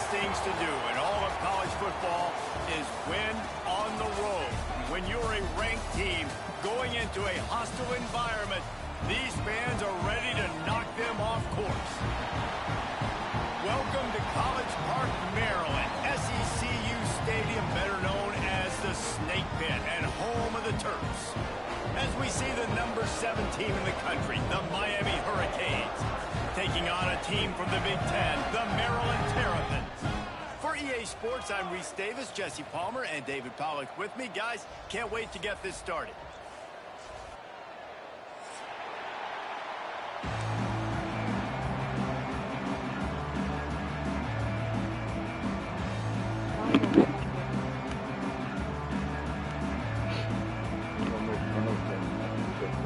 things to do in all of college football is win on the road. When you're a ranked team going into a hostile environment, these fans are ready to knock them off course. Welcome to College Park, Maryland, SECU Stadium, better known as the Snake Pit and home of the Terps. As we see the number 7 team in the country, the Miami Hurricanes, taking on a team from the Big Ten, the Maryland Terrapins. For EA Sports, I'm Reese Davis, Jesse Palmer, and David Pollack with me. Guys, can't wait to get this started.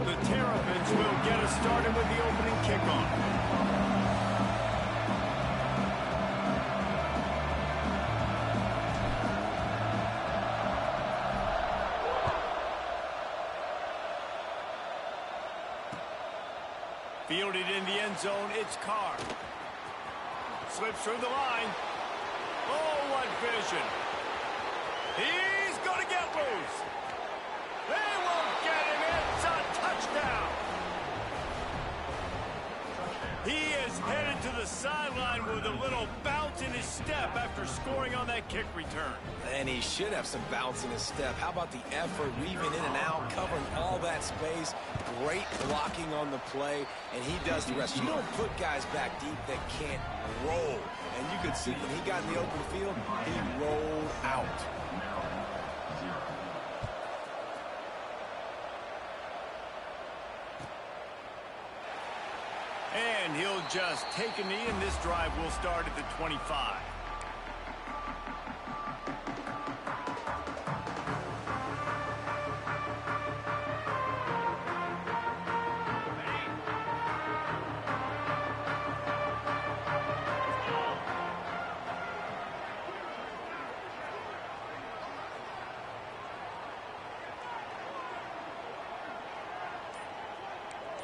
The Terrapins will get us started with the opening kickoff. Fielded in the end zone, it's Carr. Slips through the line. Oh, what vision. He's going to get loose. They won't get him. It's a touchdown. He is headed to the sideline with a little bounce in his step after scoring on that kick return. And he should have some bounce in his step. How about the effort, weaving in and out, covering all that space. Great blocking on the play, and he does the rest. You don't put guys back deep that can't roll. And you could see when he got in the open field, he rolled out. And he'll just take a knee, and this drive will start at the 25.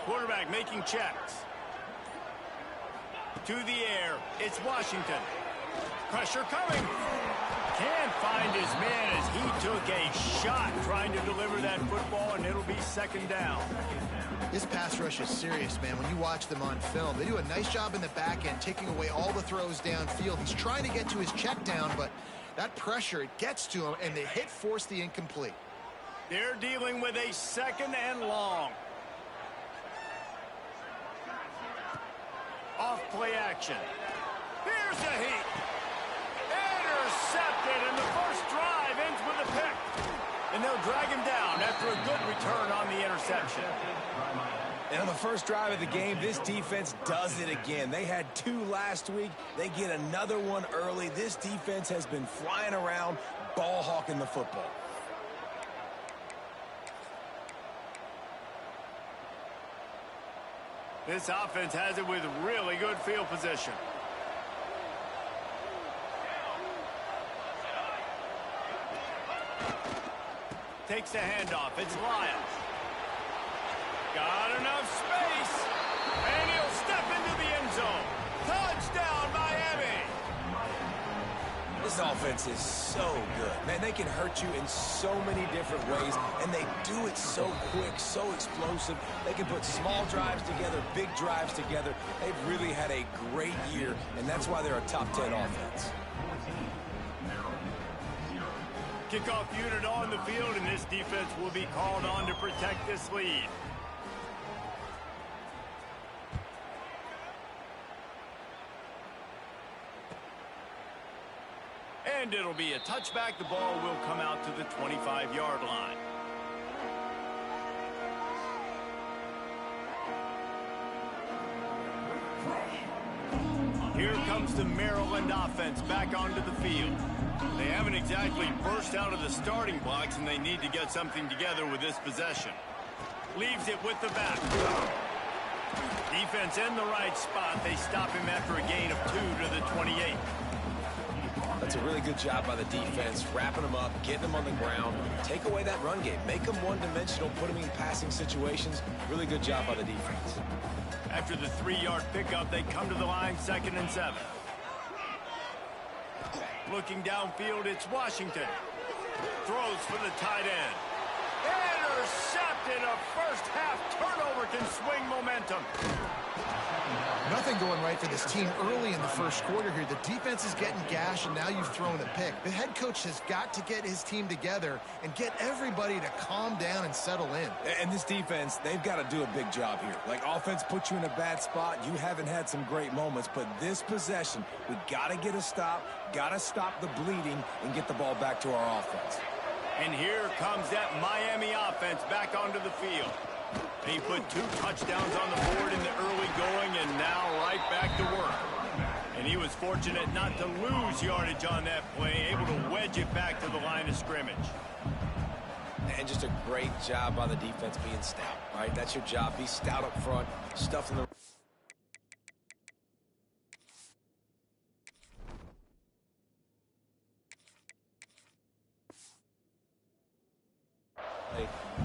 Quarterback making checks. To the air, it's Washington. Pressure coming. Can't find his man as he took a shot trying to deliver that football, and it'll be second down. This pass rush is serious, man. When you watch them on film, they do a nice job in the back end, taking away all the throws downfield. He's trying to get to his check down, but that pressure, it gets to him, and the hit forced the incomplete. They're dealing with a second and long. Off play action. Here's the heat. Intercepted, and the first drive ends with a pick. And they'll drag him down after a good return on the interception. And on the first drive of the game, this defense does it again. They had 2 last week. They get another one early. This defense has been flying around, ball hawking the football. This offense has it with really good field position. Takes the handoff. It's Lyles. Got enough space. And he'll step into the end zone. Touchdown, Miami. This offense is so good. Man, they can hurt you in so many different ways, and they do it so quick, so explosive. They can put small drives together, big drives together. They've really had a great year, and that's why they're a top 10 offense. Kickoff unit on the field, and this defense will be called on to protect this lead. And it'll be a touchback. The ball will come out to the 25-yard line. Here comes the Maryland offense back onto the field. They haven't exactly burst out of the starting blocks, and they need to get something together with this possession. Leaves it with the back. Defense in the right spot. They stop him after a gain of 2 to the 28. That's a really good job by the defense, wrapping them up, getting them on the ground. Take away that run game. Make them one-dimensional, put them in passing situations. Really good job by the defense. After the 3-yard pickup, they come to the line 2nd and 7. Looking downfield, it's Washington. Throws for the tight end. Intercepted. A first-half turnover can swing momentum. Nothing going right for this team early in the first quarter here. The defense is getting gashed, and now you've thrown a pick. The head coach has got to get his team together and get everybody to calm down and settle in. And this defense, they've got to do a big job here. Like, offense put you in a bad spot. You haven't had some great moments, but this possession, we got to get a stop, got to stop the bleeding, and get the ball back to our offense. And here comes that Miami offense back onto the field. He put 2 touchdowns on the board in the early going, and now right back to work. And he was fortunate not to lose yardage on that play, able to wedge it back to the line of scrimmage. And just a great job by the defense being stout, right? That's your job. Be stout up front, stuff in the...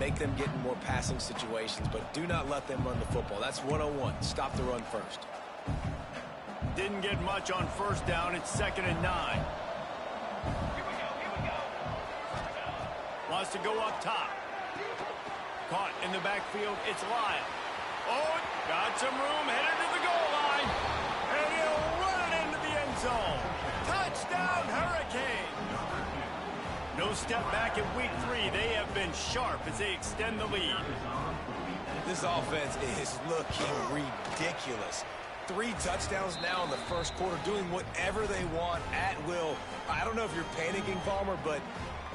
Make them get in more passing situations, but do not let them run the football. That's 101. Stop the run first. Didn't get much on first down. It's 2nd and 9. Wants to go up top. Caught in the backfield. It's Lyle. Oh, got some room. Headed to the goal line. And he'll run it into the end zone. Touchdown, Hurricane. No step back in week 3. They have been sharp as they extend the lead. This offense is looking ridiculous. 3 touchdowns now in the first quarter, doing whatever they want at will. I don't know if you're panicking, Palmer, but,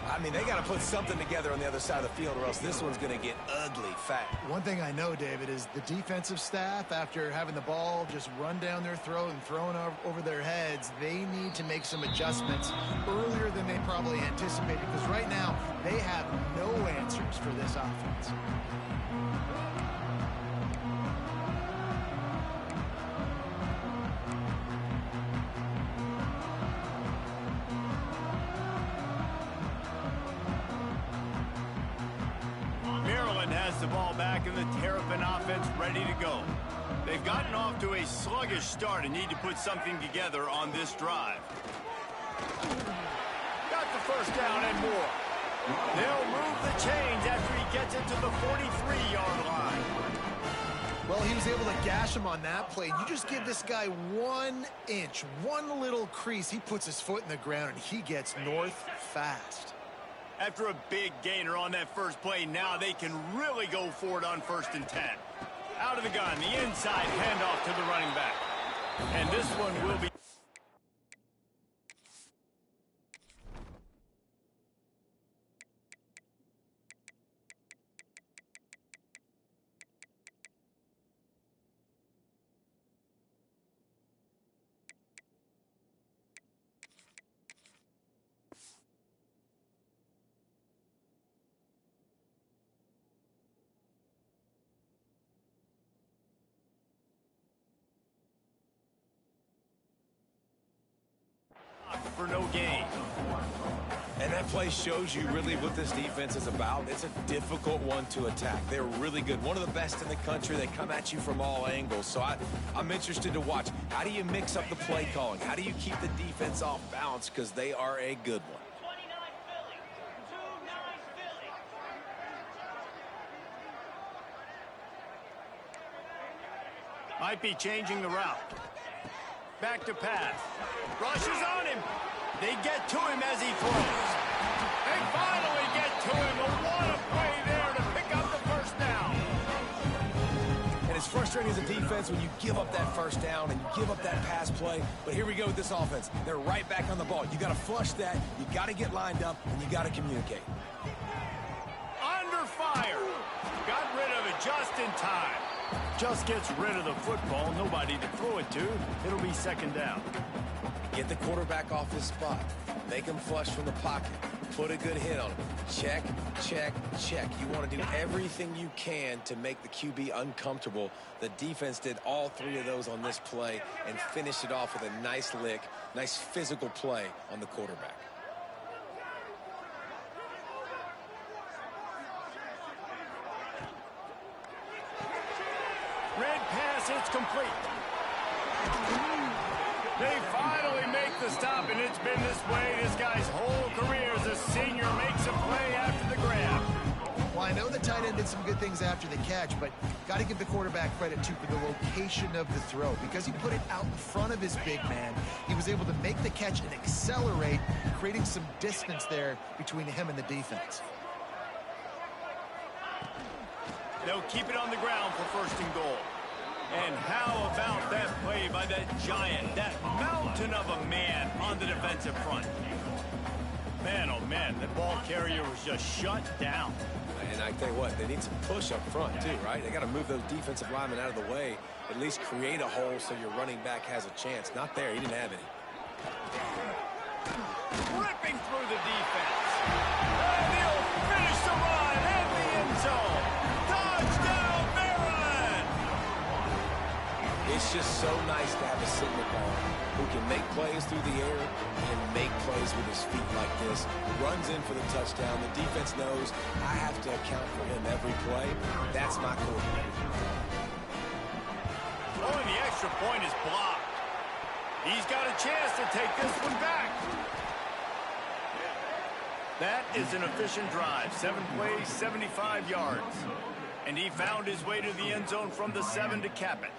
I mean, they got to put something together on the other side of the field or else this one's going to get ugly fast. One thing I know, David, is the defensive staff, after having the ball just run down their throat and thrown over their heads, they need to make some adjustments earlier than they probably anticipated, because right now they have no answers for this offense. The ball back and the Terrapin offense ready to go. They've gotten off to a sluggish start and need to put something together on this drive. Got the first down and more. They'll move the chains after he gets it to the 43-yard line. Well, he was able to gash him on that play. You just give this guy 1 inch, one little crease, he puts his foot in the ground and he gets north fast. After a big gainer on that first play, now they can really go for it on 1st and 10. Out of the gun, the inside handoff to the running back. And this one will be... for no gain. And that play shows you really what this defense is about. It's a difficult one to attack. They're really good. One of the best in the country. They come at you from all angles. So I'm interested to watch. How do you mix up the play calling? How do you keep the defense off balance? Because they are a good one. Might be changing the route. Back to pass. Rushes on him. They get to him as he throws. They finally get to him. What a play there to pick up the first down. And it's frustrating as a defense when you give up that first down and you give up that pass play. But here we go with this offense. They're right back on the ball. You got to flush that. You got to get lined up, and you got to communicate. Under fire. Got rid of it just in time. Just gets rid of the football. Nobody to throw it to. It'll be 2nd down. Get the quarterback off his spot. Make him flush from the pocket. Put a good hit on him. Check, check, check. You want to do everything you can to make the QB uncomfortable. The defense did all 3 of those on this play and finished it off with a nice lick, nice physical play on the quarterback. Red pass, it's complete. They finally make the stop, and it's been this way this guy's whole career as a senior. Makes a play after the grab. Well, I know the tight end did some good things after the catch, but got to give the quarterback credit, too, for the location of the throw. Because he put it out in front of his big man, he was able to make the catch and accelerate, creating some distance there between him and the defense. They'll keep it on the ground for first and goal. And how about that play by that giant, that mountain of a man on the defensive front? Man, oh man, the ball carrier was just shut down. And I tell you what, they need some push up front too, right? They got to move those defensive linemen out of the way, at least create a hole so your running back has a chance. Not there, he didn't have any. Ripping through the defense. And he'll finish the run in the end zone. Touchdown, Maryland! It's just so nice to have a Sigma ball who can make plays through the air and make plays with his feet like this. Runs in for the touchdown. The defense knows I have to account for him every play. That's my quarterback. Oh, and the extra point is blocked. He's got a chance to take this one back. That is an efficient drive. 7 plays, 75 yards. And he found his way to the end zone from the 7 to cap it.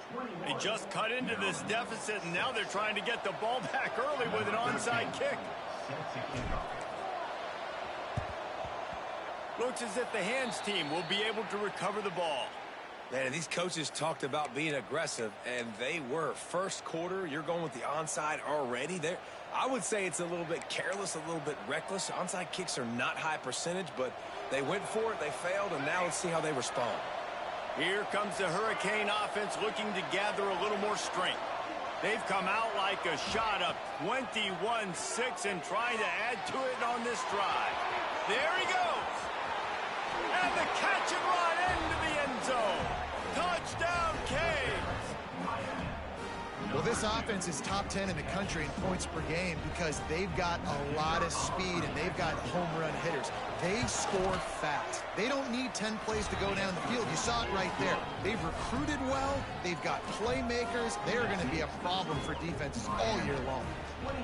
They just cut into this deficit, and now they're trying to get the ball back early with an onside kick. Looks as if the hands team will be able to recover the ball. Man, these coaches talked about being aggressive, and they were. First quarter, you're going with the onside already. There, I would say it's a little bit careless, a little bit reckless. Onside kicks are not high percentage, but they went for it, they failed, and now let's see how they respond. Here comes the Hurricane offense looking to gather a little more strength. They've come out like a shot up 21-6 and trying to add to it on this drive. There he goes. And the catch and run into the end zone. Touchdown, Canes. Well, this offense is top 10 in the country in points per game because they've got a lot of speed and they've got home run hitters. They score fast. They don't need 10 plays to go down the field. You saw it right there. They've recruited well. They've got playmakers. They're going to be a problem for defenses all year long.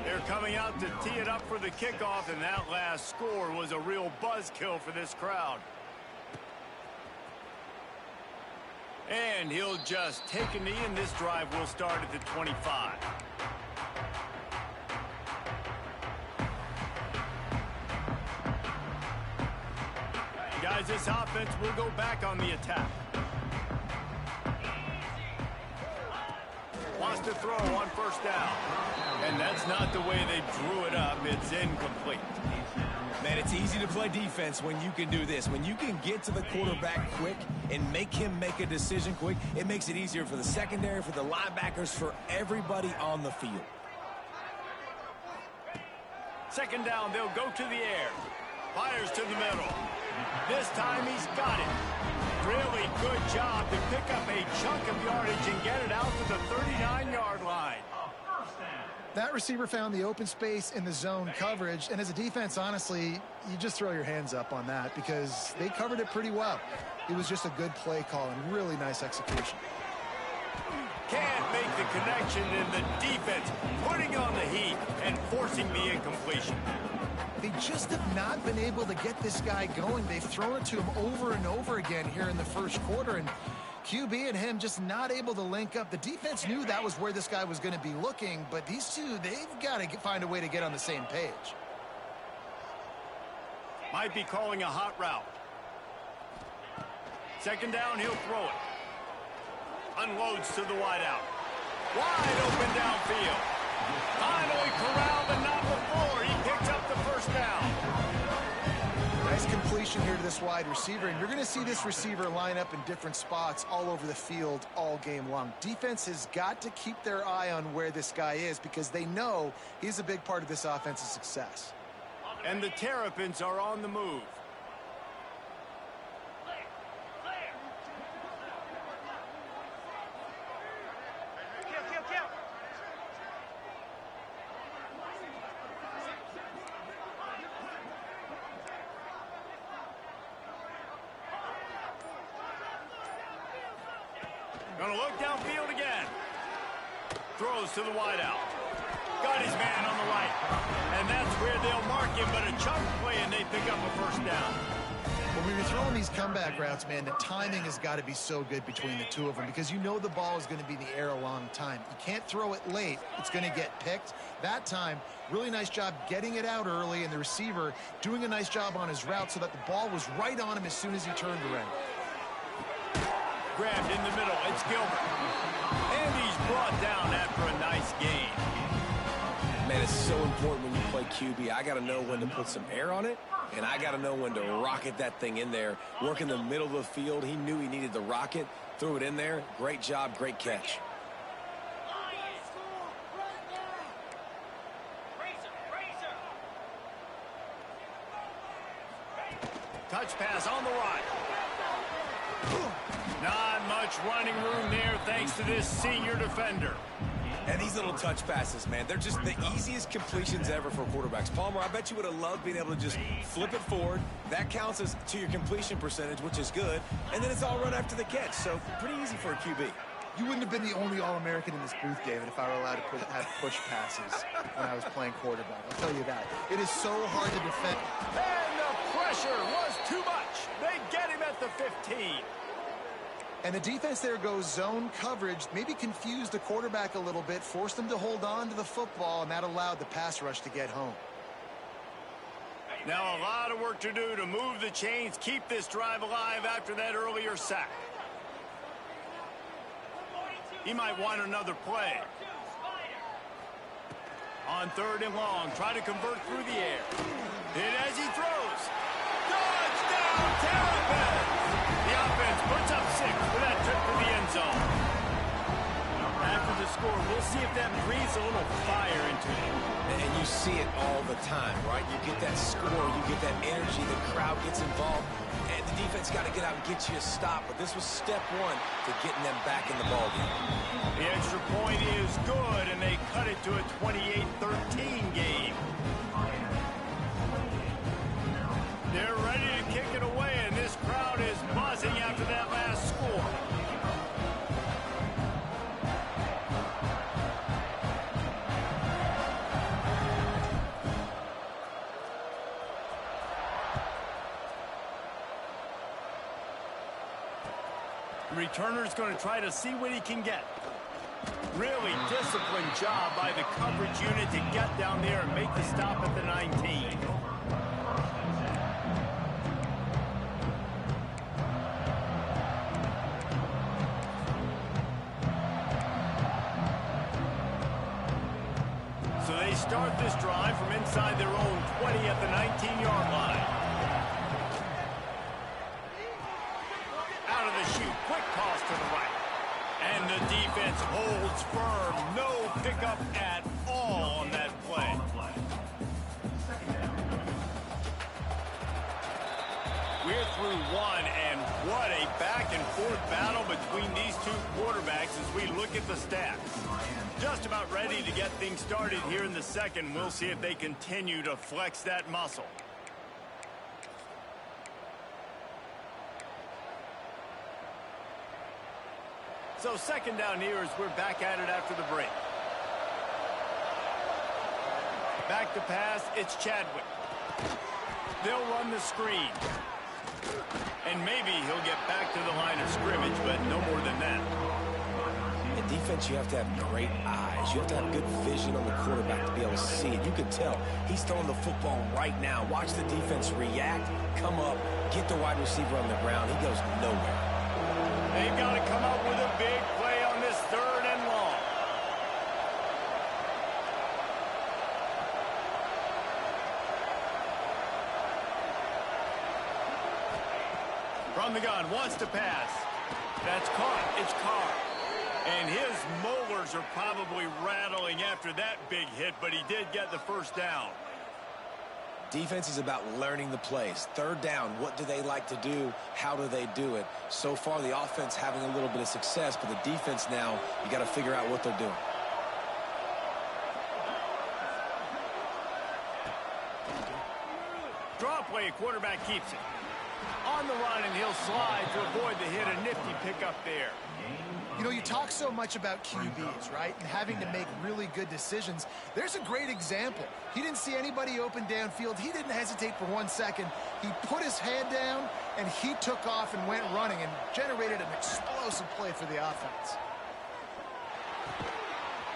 They're coming out to tee it up for the kickoff, and that last score was a real buzzkill for this crowd. And he'll just take a knee, and this drive will start at the 25. Guys, this offense will go back on the attack. Wants to throw on first down. And that's not the way they drew it up. It's incomplete. Man, it's easy to play defense when you can do this. When you can get to the quarterback quick and make him make a decision quick, it makes it easier for the secondary, for the linebackers, for everybody on the field. Second down, they'll go to the air. Fires to the middle. This time he's got it. Really good job to pick up a chunk of yardage and get it out to the 39-yard line. That receiver found the open space in the zone coverage, and as a defense, honestly, you just throw your hands up on that because they covered it pretty well. It was just a good play call and really nice execution. Can't make the connection, and the defense putting on the heat and forcing the incompletion. They just have not been able to get this guy going. They've thrown it to him over and over again here in the first quarter, and QB and him just not able to link up. The defense knew that was where this guy was going to be looking, but these two, they've got to find a way to get on the same page. Might be calling a hot route. Second down, he'll throw it. Unloads to the wideout. Wide open downfield. Finally corralled, but not before. He picked up the first down. Nice completion here to this wide receiver, and you're going to see this receiver line up in different spots all over the field all game long. Defense has got to keep their eye on where this guy is because they know he's a big part of this offense's success. And the Terrapins are on the move. Gonna look downfield again. Throws to the wideout. Got his man on the right. And that's where they'll mark him, but a chunk play, and they pick up a first down. When we were throwing these comeback routes, man, the timing has got to be so good between the two of them because you know the ball is going to be in the air a long time. You can't throw it late. It's going to get picked. That time, really nice job getting it out early, and the receiver doing a nice job on his route so that the ball was right on him as soon as he turned around. Grabbed in the middle. It's Gilbert. And he's brought down after a nice gain. Man, it's so important when you play QB. I got to know when to put some air on it, and I got to know when to rocket that thing in there. Work in the middle of the field. He knew he needed the rocket. Threw it in there. Great job, great catch. Touch pass on the right. Not much running room there thanks to this senior defender. And these little touch passes, man, they're just the easiest completions ever for quarterbacks. Palmer, I bet you would have loved being able to just flip it forward. That counts as to your completion percentage, which is good. And then it's all run after the catch, so pretty easy for a QB. You wouldn't have been the only All-American in this booth, David, if I were allowed to have push passes when I was playing quarterback. I'll tell you that. It is so hard to defend. And the pressure was too much. They get him at the 15. And the defense there goes zone coverage, maybe confused the quarterback a little bit, forced him to hold on to the football, and that allowed the pass rush to get home. Now a lot of work to do to move the chains, keep this drive alive after that earlier sack. He might want another play. On 3rd and long, try to convert through the air. Hit as he throws. Touchdown, Terrapins! The offense puts up 6 for that trip to the end zone. After the score, we'll see if that breathes a little fire into it. And you see it all the time, right? You get that score, you get that energy, the crowd gets involved, and the defense got to get out and get you a stop. But this was step 1 to getting them back in the ballgame. The extra point is good, and they cut it to a 28-13 game. They're ready to kick it away, and this crowd is buzzing after that last score. The returner's going to try to see what he can get. Really disciplined job by the coverage unit to get down there and make the stop at the 19. So they start this drive from inside their own 20 at the 19-yard line. Out of the chute, quick toss to the right. And the defense holds firm. No pickup at all on that play. We're through 1, and what a back-and-forth battle between these two quarterbacks as we look at the stats. Just about ready to get things started here in the second. We'll see if they continue to flex that muscle. So 2nd down here as we're back at it after the break. Back to pass, it's Chadwick. They'll run the screen. And maybe he'll get back to the line of scrimmage, but no more than that. In defense, you have to have great eyes. You have to have good vision on the quarterback to be able to see it. You can tell he's throwing the football right now. Watch the defense react, come up, get the wide receiver on the ground. He goes nowhere. They've got to come up with a big play on this 3rd and long. From the gun, wants to pass. That's caught. It's Carr. And his molars are probably rattling after that big hit, but he did get the first down. Defense is about learning the plays. 3rd down, what do they like to do? How do they do it? So far, the offense having a little bit of success, but the defense now, you got to figure out what they're doing. Draw play, quarterback keeps it. On the run, and he'll slide to avoid the hit. A nifty pickup there. You know, you talk so much about QBs, right, and having to make really good decisions. There's a great example. He didn't see anybody open downfield. He didn't hesitate for 1 second. He put his head down, and he took off and went running and generated an explosive play for the offense.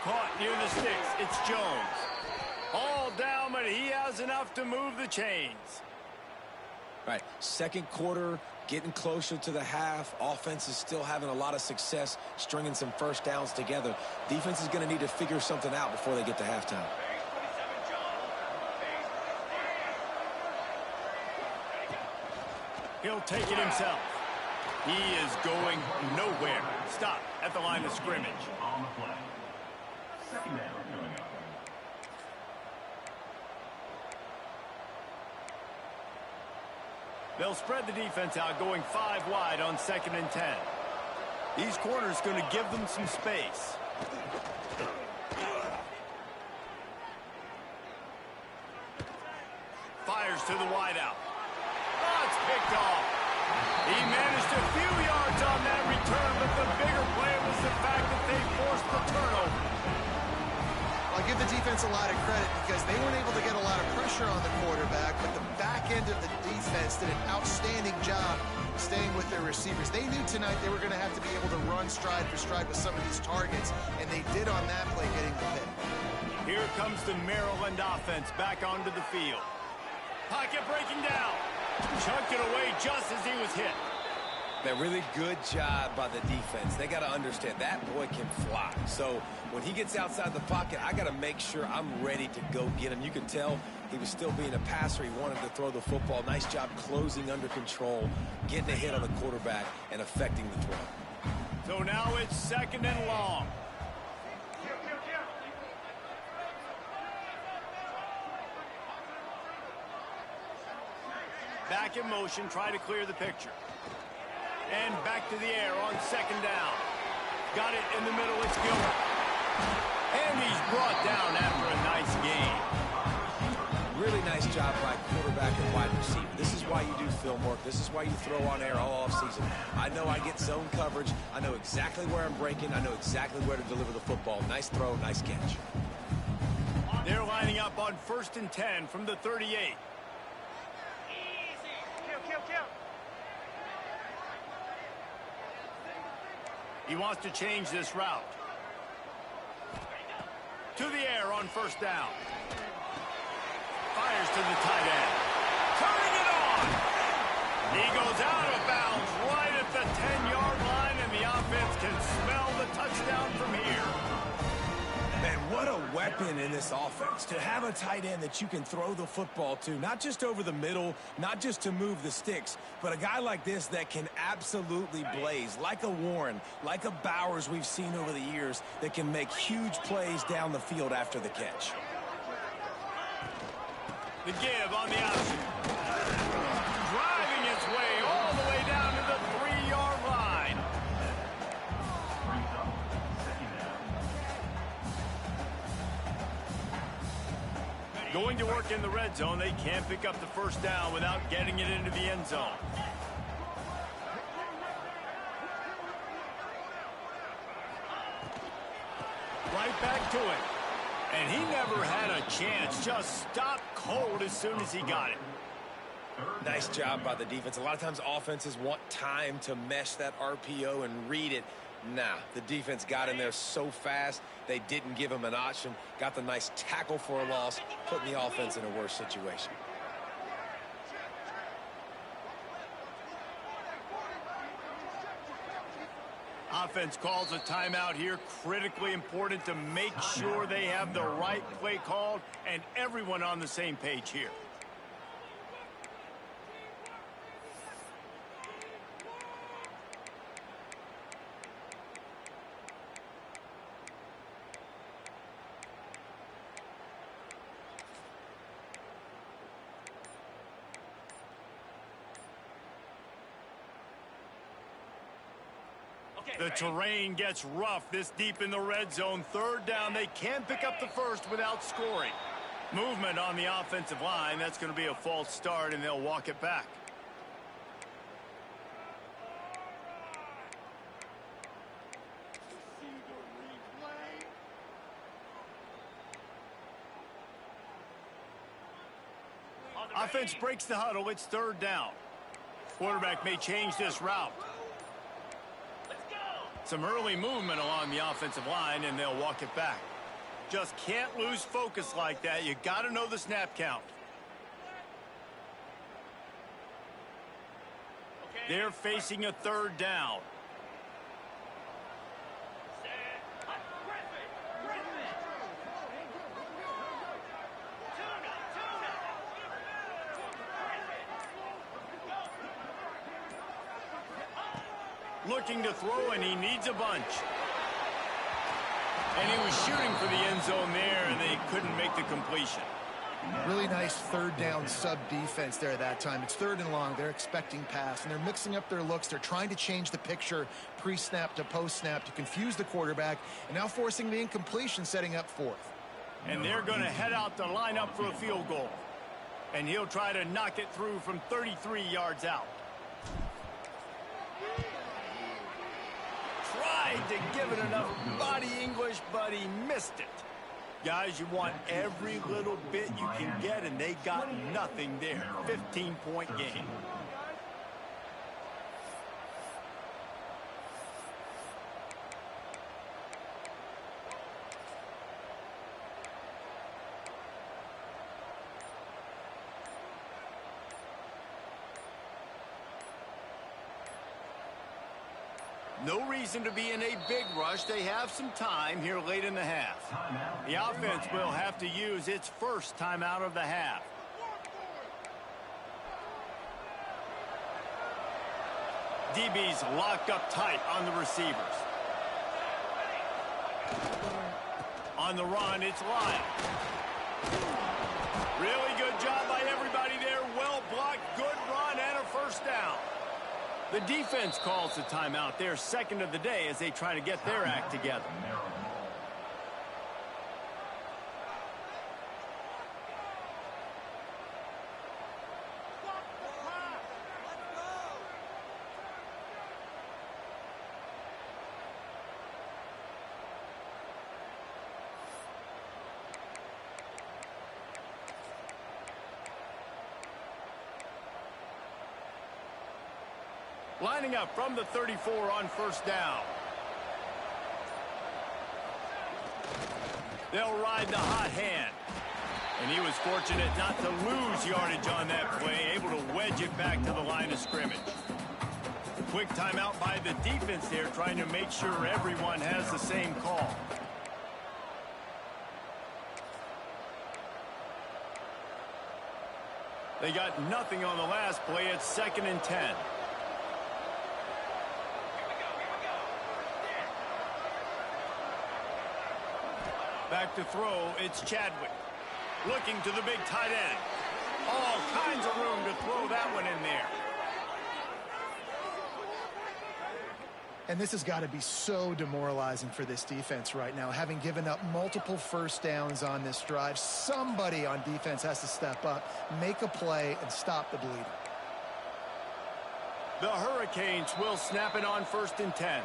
Caught near the sticks. It's Jones. All down, but he has enough to move the chains. All right, second quarter, getting closer to the half. Offense is still having a lot of success stringing some first downs together. Defense is going to need to figure something out before they get to halftime. He'll take it himself. He is going nowhere. Stop at the line of scrimmage. On the play. Second down coming up. They'll spread the defense out, going 5 wide on 2nd and 10. These corners going to give them some space. Fires to the wideout. Oh, it's picked off. He managed a few yards on that return, but the bigger play was the fact that they forced the turnover. I'll give the defense a lot of credit because they weren't able to get a lot of pressure on the quarterback, but the back end of the defense did an outstanding job staying with their receivers. They knew tonight they were going to have to be able to run stride for stride with some of these targets, and they did on that play, getting the pick. Here comes the Maryland offense back onto the field. Pocket breaking down. Chucked it away just as he was hit. A really good job by the defense. They got to understand that boy can fly. So when he gets outside the pocket, I got to make sure I'm ready to go get him. You can tell he was still being a passer. He wanted to throw the football. Nice job closing under control, getting a hit on the quarterback, and affecting the throw. So now it's 2nd and long. Back in motion, try to clear the picture. And back to the air on 2nd down. Got it in the middle, it's Gilbert. And he's brought down after a nice gain. Really nice job by quarterback and wide receiver. This is why you do film work. This is why you throw on air all offseason. I know I get zone coverage. I know exactly where I'm breaking. I know exactly where to deliver the football. Nice throw, nice catch. They're lining up on 1st and 10 from the 38. He wants to change this route. To the air on 1st down. Fires to the tight end. Turning it on. He goes out of bounds right at the 10-yard line, and the offense can smell the touchdown from here. Man, what a weapon in this offense. To have a tight end that you can throw the football to, not just over the middle, not just to move the sticks, but a guy like this that can absolutely blaze, like a Warren, like a Bowers we've seen over the years, that can make huge plays down the field after the catch. The give on the option. Driving its way all the way down to the 3-yard line. Going to work in the red zone, they can't pick up the 1st down without getting it into the end zone. Right back to it. And he never had a chance. Just stopped cold as soon as he got it. Nice job by the defense. A lot of times offenses want time to mesh that RPO and read it. Nah, the defense got in there so fast, they didn't give him an option. Got the nice tackle for a loss, putting the offense in a worse situation. Offense calls a timeout here. Critically important to make sure they have the right play called and everyone on the same page here. The terrain gets rough this deep in the red zone. 3rd down. They can't pick up the 1st without scoring. Movement on the offensive line. That's going to be a false start, and they'll walk it back. Offense breaks the huddle. It's third down. Quarterback may change this route. Some early movement along the offensive line, and they'll walk it back. Just can't lose focus like that. You got to know the snap count. They're facing a third down. Looking to throw, and he needs a bunch. And he was shooting for the end zone there, and they couldn't make the completion. Really nice third down sub defense there that time. It's third and long. They're expecting pass, and they're mixing up their looks. They're trying to change the picture pre-snap to post-snap to confuse the quarterback, and now forcing the incompletion, setting up fourth. And they're going to head out to line up for a field goal. And he'll try to knock it through from 33 yards out. Tried to give it enough body English, but he missed it. Guys, you want every little bit you can get, and they got nothing there. 15-point game. No reason to be in a big rush. They have some time here late in the half. The offense will have to use its first timeout of the half. DB's locked up tight on the receivers. On the run, it's Lyle. Really good job by everybody there. Well blocked, good run, and a first down. The defense calls the timeout. They're second of the day as they try to get their act together. Lining up from the 34 on first down. They'll ride the hot hand. And he was fortunate not to lose yardage on that play, able to wedge it back to the line of scrimmage. Quick timeout by the defense there, trying to make sure everyone has the same call. They got nothing on the last play. It's 2nd and 10. Back to throw, it's Chadwick. Looking to the big tight end. All kinds of room to throw that one in there. And this has got to be so demoralizing for this defense right now, having given up multiple first downs on this drive. Somebody on defense has to step up, make a play, and stop the bleeding. The Hurricanes will snap it on 1st and 10.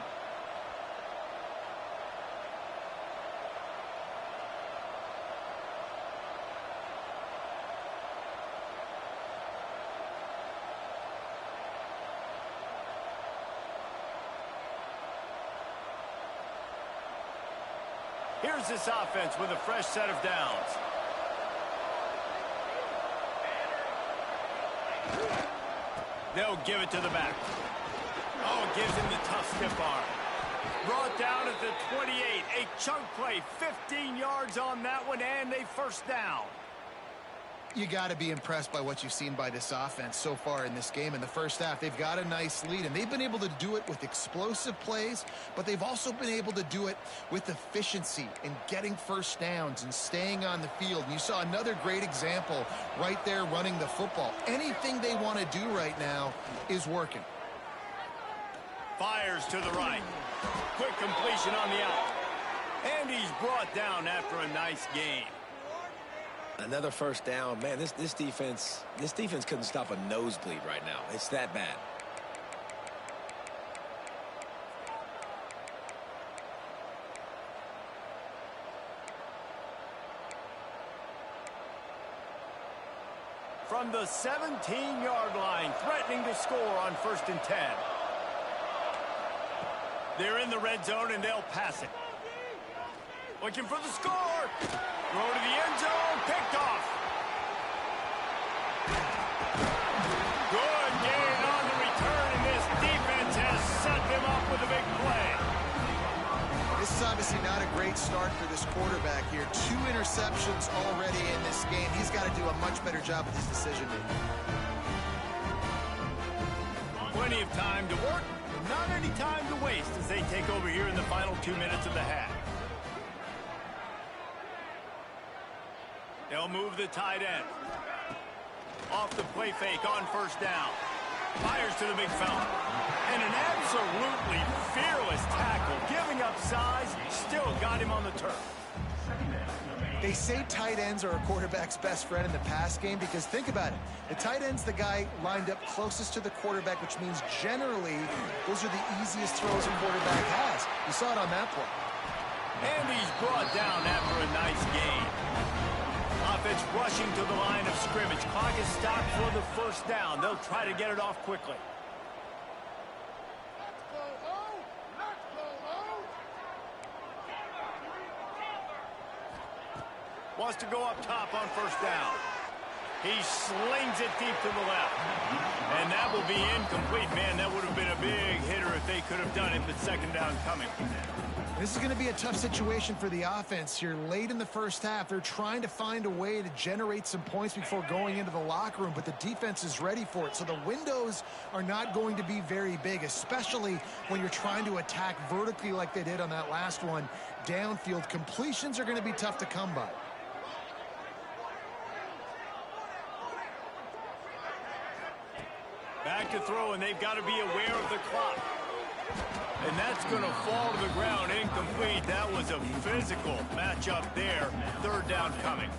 Here's this offense with a fresh set of downs. They'll give it to the back. Oh, gives him the tough stiff arm. Brought down at the 28. A chunk play, 15 yards on that one, and a first down. You got to be impressed by what you've seen by this offense so far in this game. In the first half, they've got a nice lead, and they've been able to do it with explosive plays, but they've also been able to do it with efficiency and getting first downs and staying on the field. And you saw another great example right there running the football. Anything they want to do right now is working. Fires to the right. Quick completion on the out. And he's brought down after a nice game. Another first down. Man, this defense couldn't stop a nosebleed right now. It's that bad. from the 17-yard line, threatening to score on 1st and 10. They're in the red zone, and they'll pass it. Looking for the score. Throw to the end zone. Picked off. Good gain on the return, and this defense has set them up with a big play. This is obviously not a great start for this quarterback here. 2 interceptions already in this game. He's got to do a much better job with his decision-making. Plenty of time to work, but not any time to waste as they take over here in the final 2 minutes of the half. They'll move the tight end. Off the play fake on 1st down. Fires to the big fella. And an absolutely fearless tackle. Giving up size, still got him on the turf. They say tight ends are a quarterback's best friend in the pass game because think about it. The tight end's the guy lined up closest to the quarterback, which means generally those are the easiest throws a quarterback has. You saw it on that play. And he's brought down after a nice gain. Offense rushing to the line of scrimmage. Clock is stopped for the 1st down. They'll try to get it off quickly. Wants to go up top on 1st down. He slings it deep to the left. And that will be incomplete. Man, that would have been a big hitter if they could have done it, but 2nd down coming. This is going to be a tough situation for the offense here. Late in the 1st half, they're trying to find a way to generate some points before going into the locker room, but the defense is ready for it. So the windows are not going to be very big, especially when you're trying to attack vertically like they did on that last one. Downfield completions are going to be tough to come by. Back to throw, and they've got to be aware of the clock. And that's going to fall to the ground incomplete. That was a physical matchup there. 3rd down coming.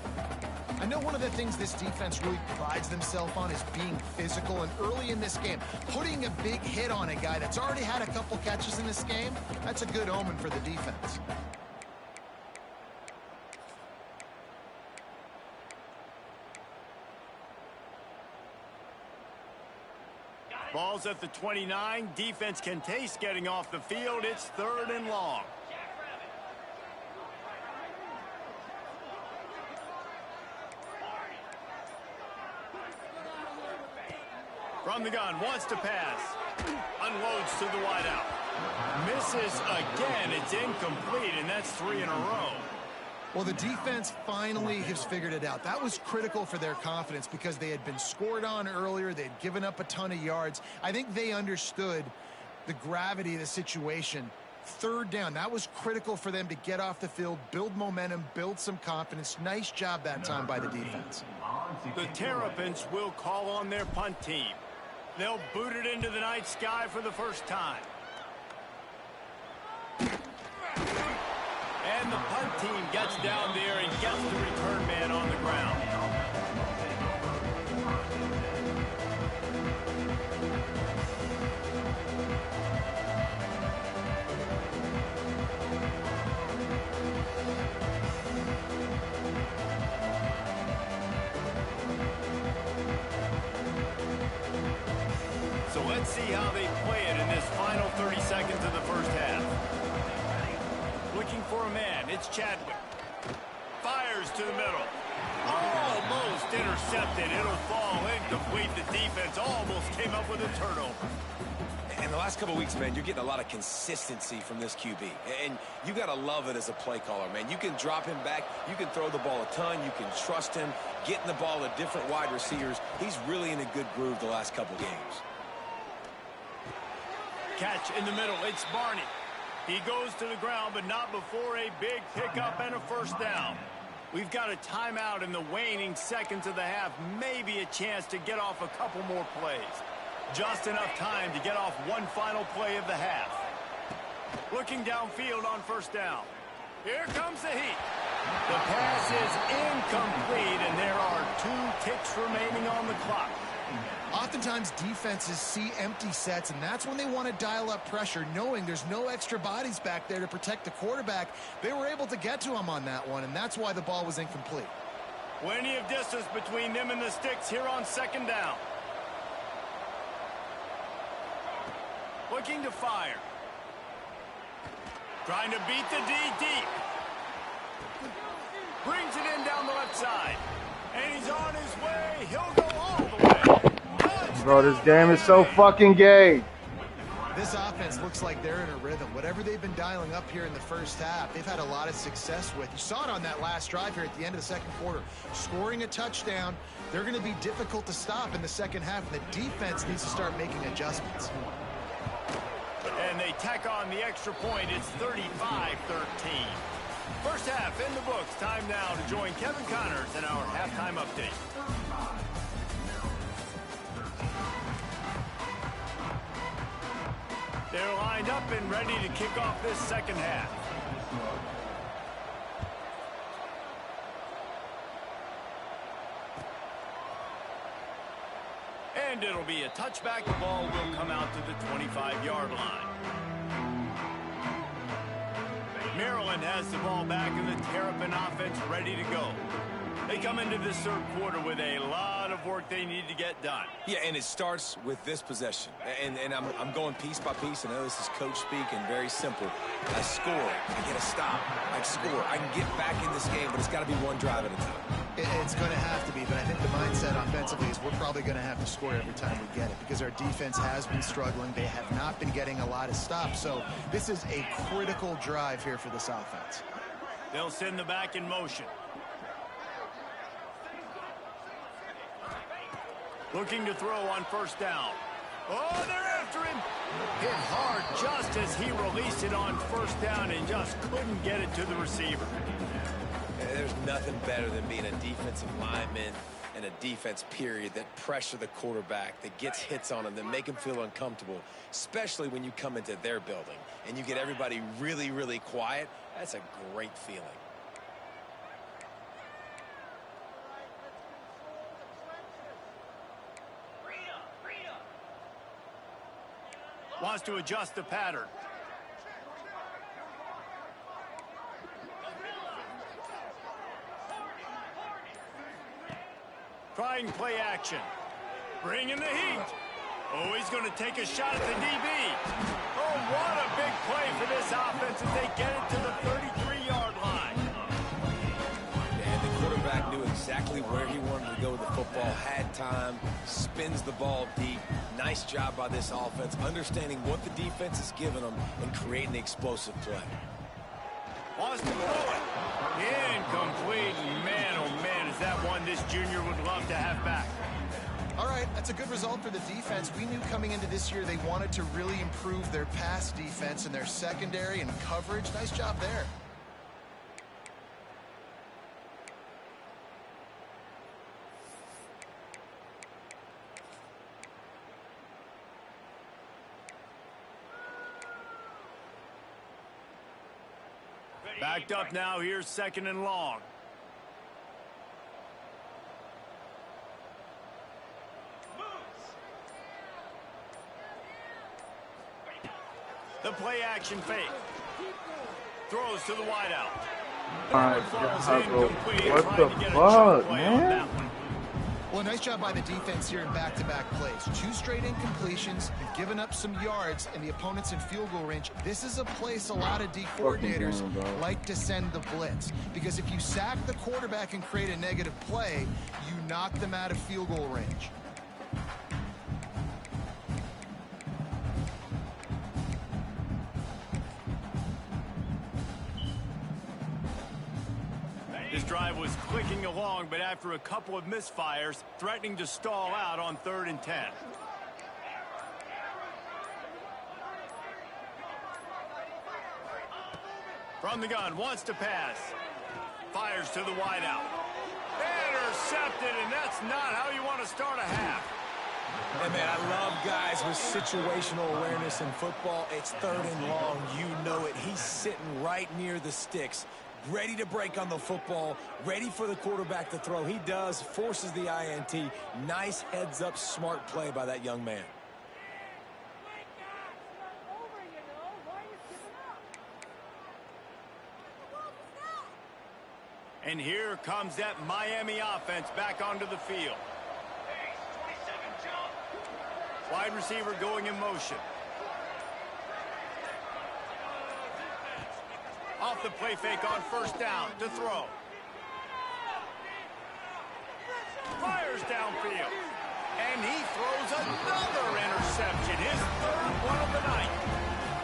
I know one of the things this defense really prides themselves on is being physical. And early in this game, putting a big hit on a guy that's already had a couple catches in this game, that's a good omen for the defense. Ball's at the 29. Defense can taste getting off the field. It's 3rd and long. From the gun, wants to pass. Unloads to the wideout. Misses again. It's incomplete, and that's 3 in a row. Well, the defense finally has figured it out. That was critical for their confidence because they had been scored on earlier. They had given up a ton of yards. I think they understood the gravity of the situation. 3rd down, that was critical for them to get off the field, build momentum, build some confidence. Nice job that time by the defense. The Terrapins will call on their punt team. They'll boot it into the night sky for the 1st time. And the punt team gets down there and gets the return man on the ground. So let's see how they play it in this final 30 seconds of the 1st half. Looking for a man, it's Chadwick. Fires to the middle. Almost intercepted. It'll fall incomplete. The defense almost came up with a turnover. In the last couple of weeks, man, you're getting a lot of consistency from this QB. And you got to love it as a play caller, man. You can drop him back. You can throw the ball a ton. You can trust him. Getting the ball to different wide receivers. He's really in a good groove the last couple games. Catch in the middle. It's Barney. He goes to the ground, but not before a big pickup and a 1st down. We've got a timeout in the waning seconds of the half. Maybe a chance to get off a couple more plays. Just enough time to get off one final play of the half. Looking downfield on 1st down. Here comes the heat. The pass is incomplete, and there are 2 ticks remaining on the clock. Oftentimes defenses see empty sets, and that's when they want to dial up pressure, knowing there's no extra bodies back there to protect the quarterback. They were able to get to him on that one, and that's why the ball was incomplete. Plenty of distance between them and the sticks here on second down. Looking to fire. Trying to beat the D deep. Brings it in down the left side. And he's on his way. He'll go all the way. Touchdown. Bro, this game is so fucking gay. This offense looks like they're in a rhythm. Whatever they've been dialing up here in the first half, they've had a lot of success with. You saw it on that last drive here at the end of the second quarter. Scoring a touchdown, they're going to be difficult to stop in the second half. And the defense needs to start making adjustments. And they tack on the extra point. It's 35-13. First half in the books. Time now to join Kevin Connors in our halftime update. They're lined up and ready to kick off this second half. And it'll be a touchback. The ball will come out to the 25-yard line. Maryland has the ball back and the Terrapin offense ready to go. They come into this third quarter with a lot of work they need to get done. Yeah, and it starts with this possession. And I'm going piece by piece. I know this is coach speak and very simple. I score. I get a stop. I score. I can get back in this game, but it's got to be one drive at a time. It's going to have to be, but I think the mindset offensively is we're probably going to have to score every time we get it because our defense has been struggling. They have not been getting a lot of stops, so this is a critical drive here for this offense. They'll send the back in motion. Looking to throw on first down. Oh, they're after him. Hit hard just as he released it on first down and just couldn't get it to the receiver. There's nothing better than being a defensive lineman and a defense period that pressure the quarterback, that gets hits on him, that make him feel uncomfortable, especially when you come into their building and you get everybody really, really quiet. That's a great feeling. Wants to adjust the pattern. Trying play action. Bringing the heat. Oh, he's going to take a shot at the DB. Oh, what a big play for this offense as they get it to the 33-yard line. And the quarterback knew exactly where he wanted to go with the football, had time, spins the ball deep. Nice job by this offense, understanding what the defense is giving them and creating the explosive play. Wants to throw it. Incomplete. Man, oh man, is that one this junior would love to have back. All right, that's a good result for the defense. We knew coming into this year they wanted to really improve their pass defense and their secondary and coverage. Nice job there. Backed up now. Here's second and long. The play action fake. Throws to the wideout. My God, bro. What the fuck, man? Well, nice job by the defense here in back-to-back plays. 2 straight incompletions. They've given up some yards, and the opponent's in field goal range. This is a place a lot of D coordinators like to send the blitz. Because if you sack the quarterback and create a negative play, you knock them out of field goal range. This drive was clicking along, but after a couple of misfires, threatening to stall out on 3rd and 10. From the gun, wants to pass. Fires to the wideout. Intercepted, and that's not how you want to start a half. Hey, man, I love guys with situational awareness in football. It's 3rd and long. You know it. He's sitting right near the sticks, ready to break on the football, ready for the quarterback to throw. He does, forces the INT. Nice heads-up, smart play by that young man. And here comes that Miami offense back onto the field. Wide receiver going in motion. Off the play fake on first down to throw. Fires downfield. And he throws another interception, his third one of the night.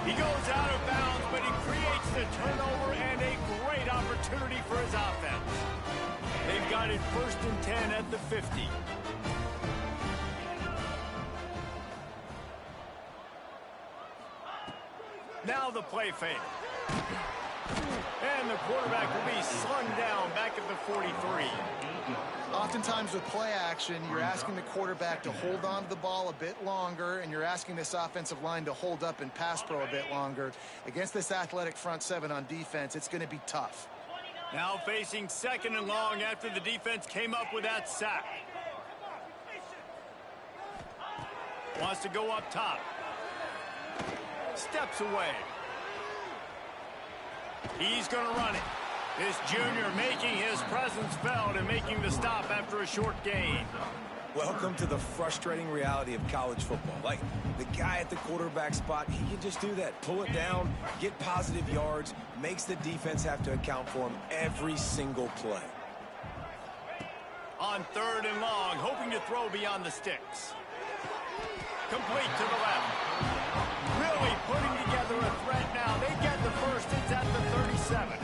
He goes out of bounds, but he creates the turnover and a great opportunity for his offense. They've got it 1st and 10 at the 50. Now the play fake. And the quarterback will be slung down back at the 43. Oftentimes with play action, you're asking the quarterback to hold on to the ball a bit longer, and you're asking this offensive line to hold up and pass pro a bit longer. Against this athletic front seven on defense, it's going to be tough. Now facing 2nd and long after the defense came up with that sack. Wants to go up top. Steps away. He's going to run it. This junior making his presence felt and making the stop after a short gain. Welcome to the frustrating reality of college football. Like, the guy at the quarterback spot, he can just do that. Pull it down, get positive yards, makes the defense have to account for him every single play. On 3rd and long, hoping to throw beyond the sticks. Complete to the left. Really putting together a threat now. They get the first. It's at the 37.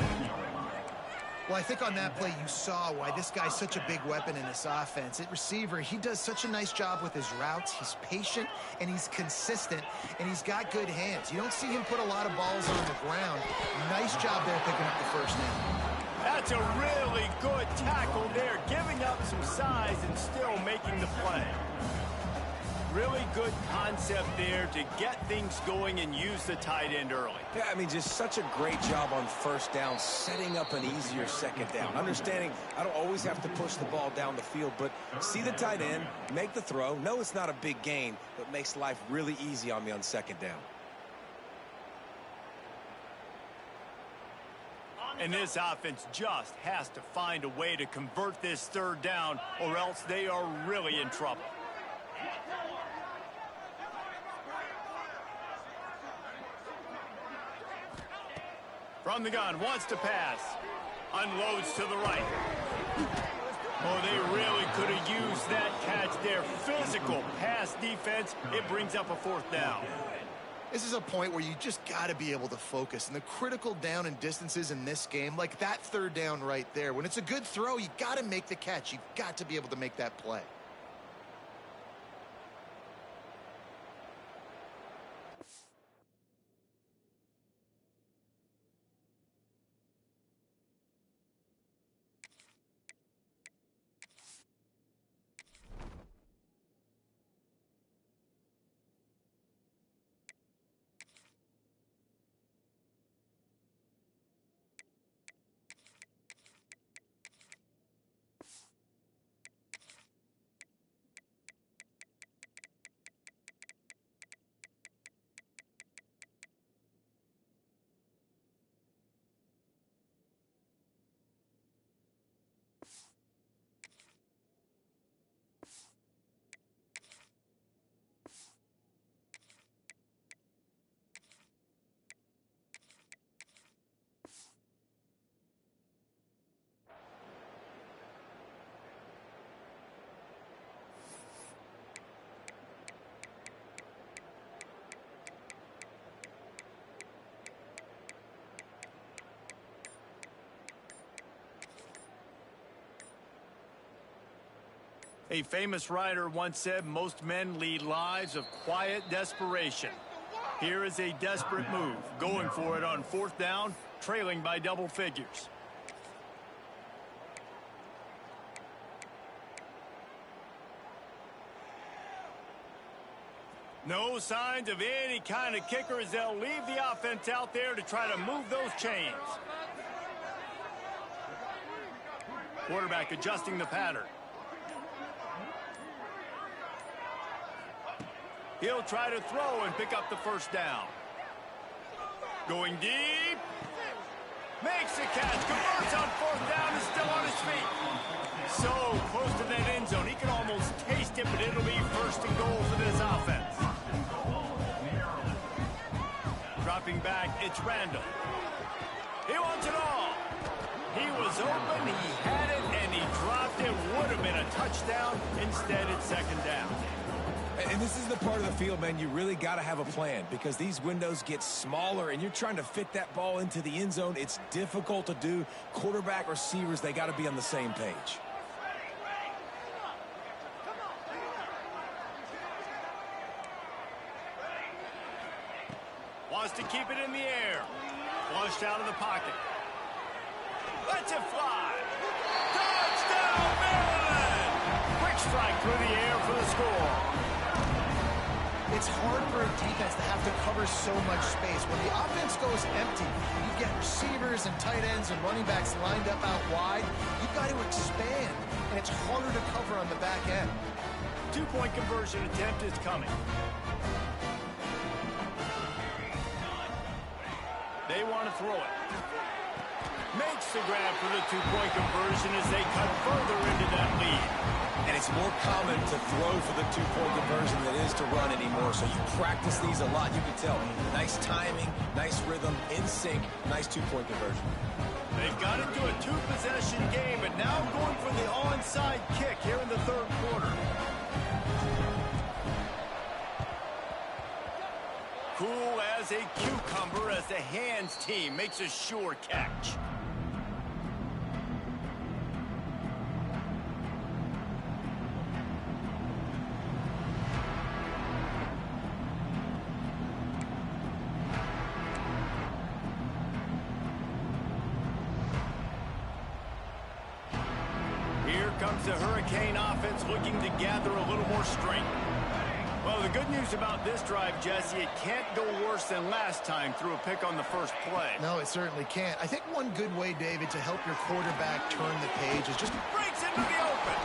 Well, I think on that play you saw why this guy's such a big weapon in this offense. At receiver, he does such a nice job with his routes. He's patient, and he's consistent, and he's got good hands. You don't see him put a lot of balls on the ground. Nice job there picking up the first down. That's a really good tackle there, giving up some size and still making the play. Really good concept there to get things going and use the tight end early. Yeah, I mean, just such a great job on first down, setting up an easier second down. Understanding I don't always have to push the ball down the field, but see the tight end, make the throw. No, it's not a big gain, but makes life really easy on me on second down. And this offense just has to find a way to convert this 3rd down, or else they are really in trouble. From the gun, wants to pass. Unloads to the right. Oh, they really could have used that catch there. Physical pass defense. It brings up a 4th down. This is a point where you just got to be able to focus. And the critical down and distances in this game, like that 3rd down right there, when it's a good throw, you got to make the catch. You've got to be able to make that play. A famous writer once said most men lead lives of quiet desperation. Here is a desperate move, going for it on 4th down, trailing by double figures. No signs of any kind of kicker as they'll leave the offense out there to try to move those chains. Quarterback adjusting the pattern. He'll try to throw and pick up the 1st down. Going deep. Makes the catch, converts on fourth down, and still on his feet. So close to that end zone, he can almost taste it, but it'll be first and goal for this offense. Dropping back, it's Randall. He wants it all. He was open, he had it, and he dropped it. Would have been a touchdown. Instead, it's second down. And this is the part of the field, man, you really got to have a plan because these windows get smaller and you're trying to fit that ball into the end zone. It's difficult to do. Quarterback, receivers, they got to be on the same page. Wants to keep it in the air. Flushed out of the pocket. Lets it fly. Touchdown, Maryland! Quick strike through the air for the score. It's hard for a defense to have to cover so much space. When the offense goes empty, you get receivers and tight ends and running backs lined up out wide. You've got to expand, and it's harder to cover on the back end. Two-point conversion attempt is coming. They want to throw it. Makes the grab for the two-point conversion as they cut further into that lead. And it's more common to throw for the two-point conversion than it is to run anymore. So you practice these a lot. You can tell. Nice timing, nice rhythm, in sync, nice two-point conversion. They've got into a two-possession game, but now going for the onside kick here in the third quarter. Cool as a cucumber as the hands team makes a sure catch. Here comes the Hurricane offense looking to gather a little more strength. Well, the good news about this drive, Jesse, it can't go worse than last time through a pick on the first play. No, it certainly can't. I think one good way, David, to help your quarterback turn the page is just Breaks into the open.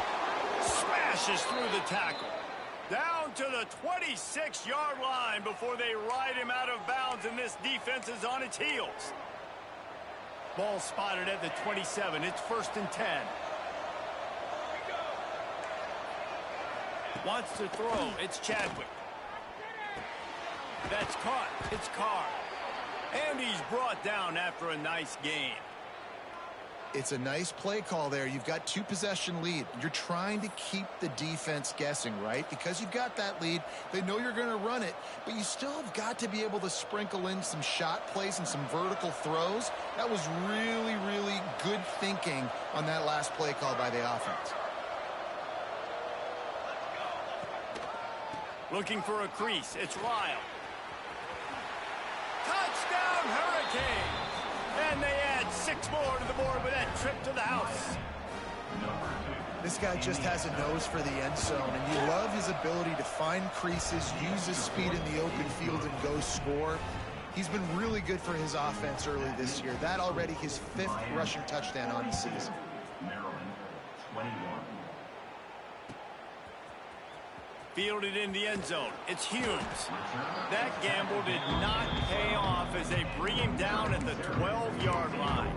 Smashes through the tackle. Down to the 26-yard line before they ride him out of bounds, and this defense is on its heels. Ball spotted at the 27. It's first and 10. Wants to throw. It's Chadwick. That's caught. It's Carr. And he's brought down after a nice gain. It's a nice play call there. You've got two-possession lead. You're trying to keep the defense guessing, right? Because you've got that lead. They know you're going to run it, but you still have got to be able to sprinkle in some shot plays and some vertical throws. That was really, really good thinking on that last play call by the offense. Looking for a crease. It's Lyle. Touchdown, Hurricanes! And they add 6 more to the board with that trip to the house. This guy just has a nose for the end zone, and you love his ability to find creases, use his speed in the open field, and go score. He's been really good for his offense early this year. That already his 5th rushing touchdown on the season. Maryland, 21. Fielded in the end zone. It's Humes. That gamble did not pay off as they bring him down at the 12-yard line.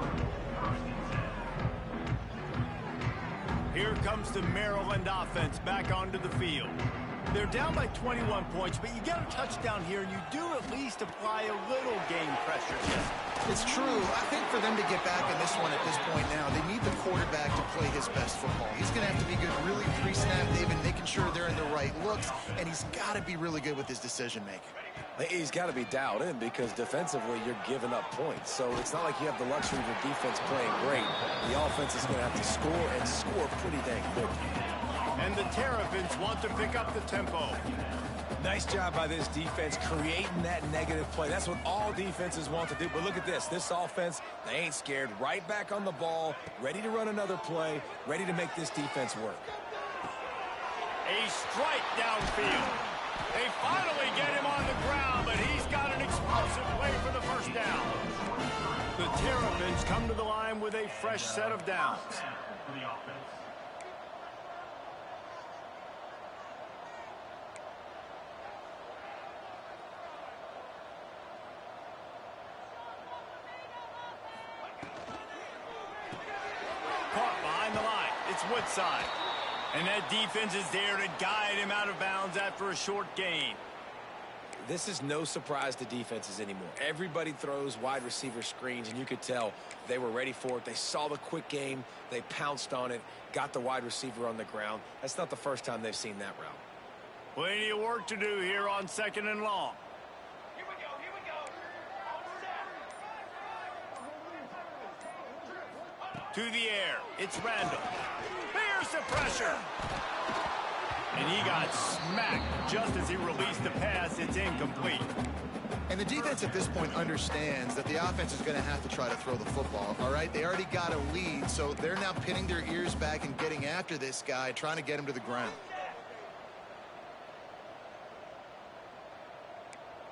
Here comes the Maryland offense back onto the field. They're down by 21 points, but you get a touchdown here, and you do at least apply a little game pressure. It's true. I think for them to get back in this one at this point now, they need the quarterback to play his best football. He's going to have to be good really pre-snap, David, making sure they're in the right looks, and he's got to be really good with his decision-making. He's got to be dialed in because defensively you're giving up points. So it's not like you have the luxury of your defense playing great. The offense is going to have to score and score pretty dang quick. And the Terrapins want to pick up the tempo. Nice job by this defense creating that negative play. That's what all defenses want to do. But look at this. This offense, they ain't scared. Right back on the ball, ready to run another play, ready to make this defense work. A strike downfield. They finally get him on the ground, but he's got an explosive play for the first down. The Terrapins come to the line with a fresh set of downs. For the offense. Woodside. And that defense is there to guide him out of bounds after a short gain. This is no surprise to defenses anymore. Everybody throws wide receiver screens, and you could tell they were ready for it. They saw the quick game. They pounced on it, got the wide receiver on the ground. That's not the first time they've seen that route. Plenty of work to do here on 2nd and long. Here we go. To the air, it's Randall. Here's the pressure. And he got smacked just as he released the pass. It's incomplete. And the defense at this point understands that the offense is going to have to try to throw the football, all right? They already got a lead, so they're now pinning their ears back and getting after this guy, trying to get him to the ground.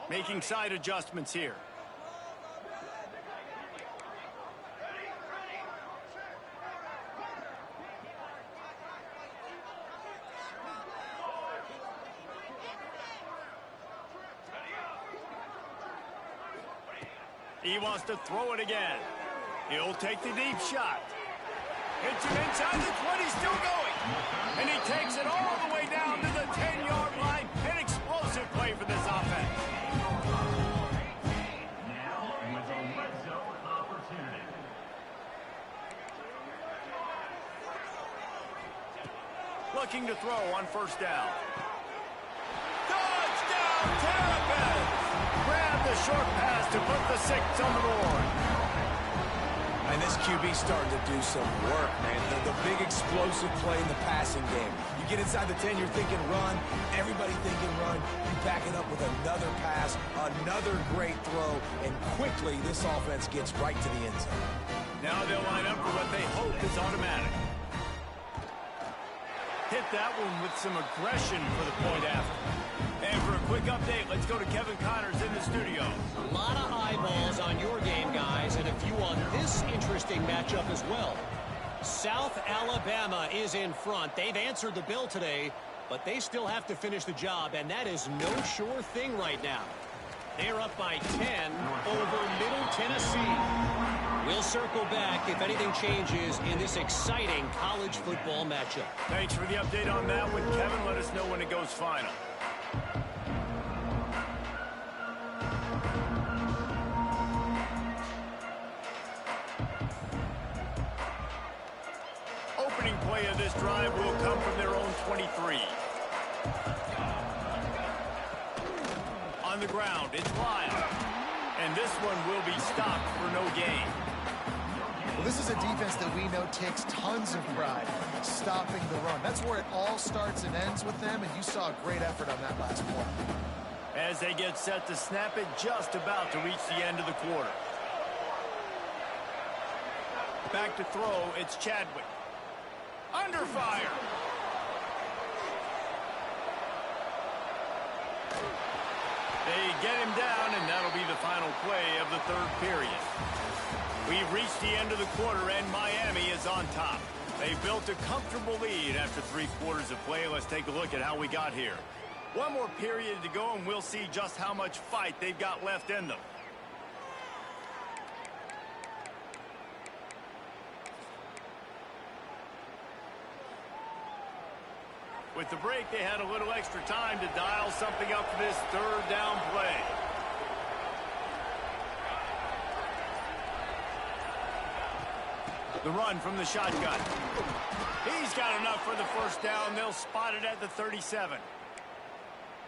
Making side adjustments here. He wants to throw it again. He'll take the deep shot. Hits him inside the 20, still going. And he takes it all the way down to the 10-yard line. An explosive play for this offense. Now with a red zone opportunity. Looking to throw on 1st down. Touchdown, Terrapins! Grab the short pass to put the 6 on the board. And this QB starting to do some work, man. The big explosive play in the passing game. You get inside the 10, you're thinking run. Everybody thinking run. You back it up with another pass, another great throw, and quickly this offense gets right to the end zone. Now they'll line up for what they hope is automatic. Hit that one with some aggression for the point after. And for a quick update, let's go to Kevin Connors in the studio. A lot of eyeballs on your game, guys, and a few on this interesting matchup as well. South Alabama is in front. They've answered the bell today, but they still have to finish the job, and that is no sure thing right now. They're up by 10 over Middle Tennessee. We'll circle back if anything changes in this exciting college football matchup. Thanks for the update on that one, Kevin. Let us know when it goes final. Opening play of this drive will come from their own 23. On the ground, it's Lyle. And this one will be stopped for no gain. Well, this is a defense that we know takes tons of pride stopping the run. That's where it all starts and ends with them, and you saw a great effort on that last play. As they get set to snap it, just about to reach the end of the quarter. Back to throw, it's Chadwick. Under fire. They get him down, and that'll be the final play of the 3rd period. We've reached the end of the quarter, and Miami is on top. They built a comfortable lead after 3 quarters of play. Let's take a look at how we got here. One more period to go, and we'll see just how much fight they've got left in them. With the break, they had a little extra time to dial something up for this 3rd down play. The run from the shotgun. He's got enough for the 1st down. They'll spot it at the 37.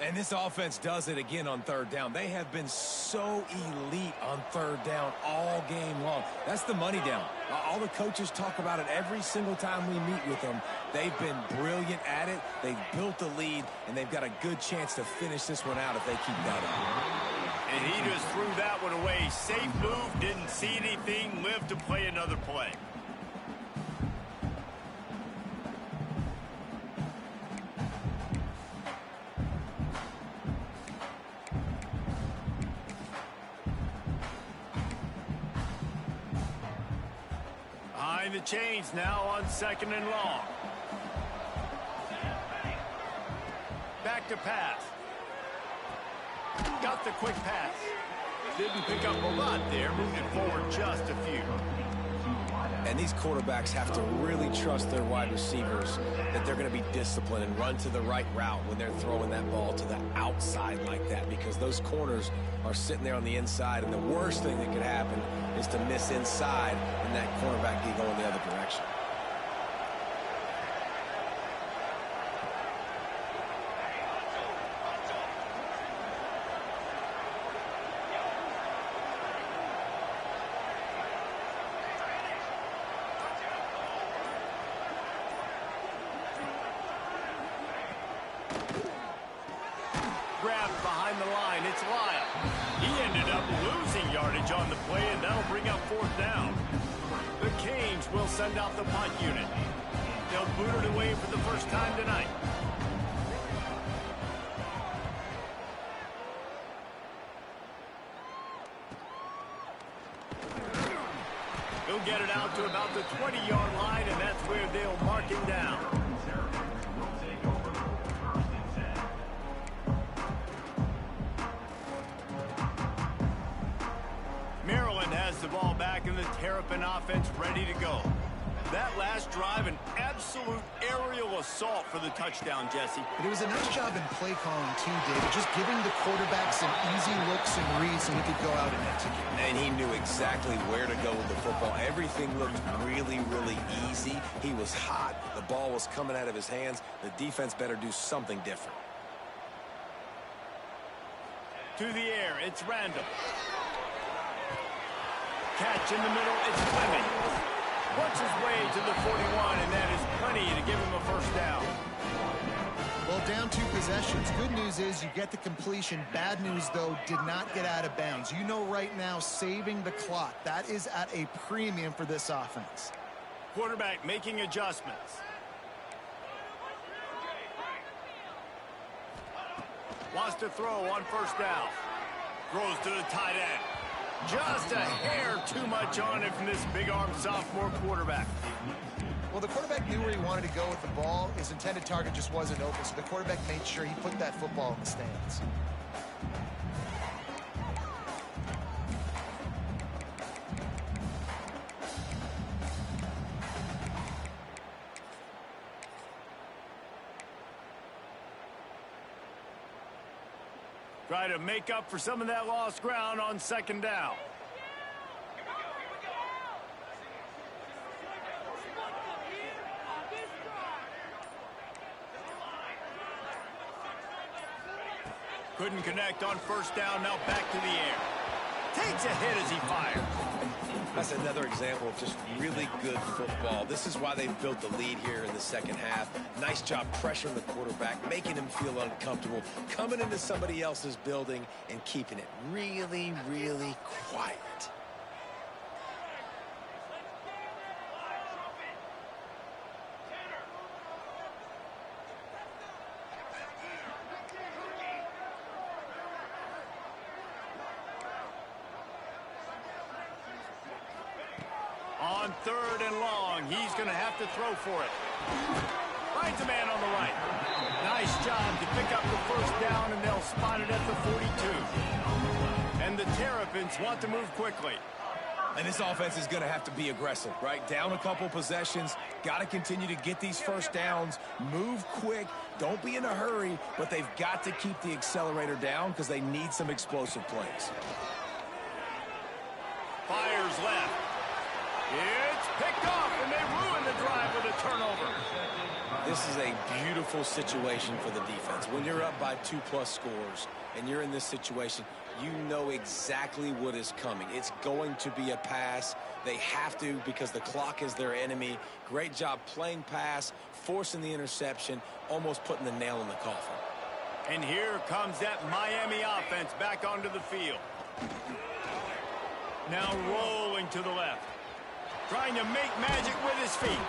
And this offense does it again on 3rd down. They have been so elite on 3rd down all game long. That's the money down. All the coaches talk about it every single time we meet with them. They've been brilliant at it. They've built the lead, and they've got a good chance to finish this one out if they keep that up. And he just threw that one away. Safe move, didn't see anything, lived to play another play. Behind the chains now on 2nd and long. Back to pass. Got the quick pass. Didn't pick up a lot there, moving forward just a few. And And these quarterbacks have to really trust their wide receivers that they're going to be disciplined and run to the right route when they're throwing that ball to the outside like that, because those corners are sitting there on the inside, and the worst thing that could happen is to miss inside and that cornerback be going the other direction. Grabbed behind the line. It's Lyle. He ended up losing yardage on the play, and that'll bring up 4th down. The Canes will send out the punt unit. They'll boot it away for the first time tonight. He'll get it out to about the 20-yard line, and that's where they'll mark him down. Maryland has the ball back, and the Terrapin offense ready to go. That last drive, an absolute aerial assault for the touchdown, Jesse. But it was a nice job in play calling too, David, just giving the quarterback some easy looks and reads so he could go out and execute. And he knew exactly where to go with the football. Everything looked really, really easy. He was hot. The ball was coming out of his hands. The defense better do something different. To the air, it's Randall. Catch in the middle, it's Fleming. Works his way to the 41, and that is plenty to give him a first down. Well, down 2 possessions. Good news is you get the completion. Bad news, though, did not get out of bounds. You know right now, saving the clock, that is at a premium for this offense. Quarterback making adjustments. Wants to throw on first down. Throws to the tight end. Just a hair too much on it from this big-arm sophomore quarterback. Well, the quarterback knew where he wanted to go with the ball. His intended target just wasn't open, so the quarterback made sure he put that football in the stands. Try to make up for some of that lost ground on second down. Couldn't connect on first down. Now back to the air. Takes a hit as he fires. That's another example of just really good football. This is why they've built the lead here in the second half. Nice job pressuring the quarterback, making him feel uncomfortable, coming into somebody else's building and keeping it really, really quiet. On 3rd and long, he's going to have to throw for it. Finds a man on the right. Nice job to pick up the first down, and they'll spot it at the 42. And the Terrapins want to move quickly. And this offense is going to have to be aggressive, right? Down a couple possessions, got to continue to get these first downs, move quick, don't be in a hurry, but they've got to keep the accelerator down because they need some explosive plays. Fires left. It's picked off, and they ruin the drive with a turnover. This is a beautiful situation for the defense. When you're up by 2+ scores and you're in this situation, you know exactly what is coming. It's going to be a pass. They have to because the clock is their enemy. Great job playing pass, forcing the interception, almost putting the nail in the coffin. And here comes that Miami offense back onto the field. Now rolling to the left. Trying to make magic with his feet.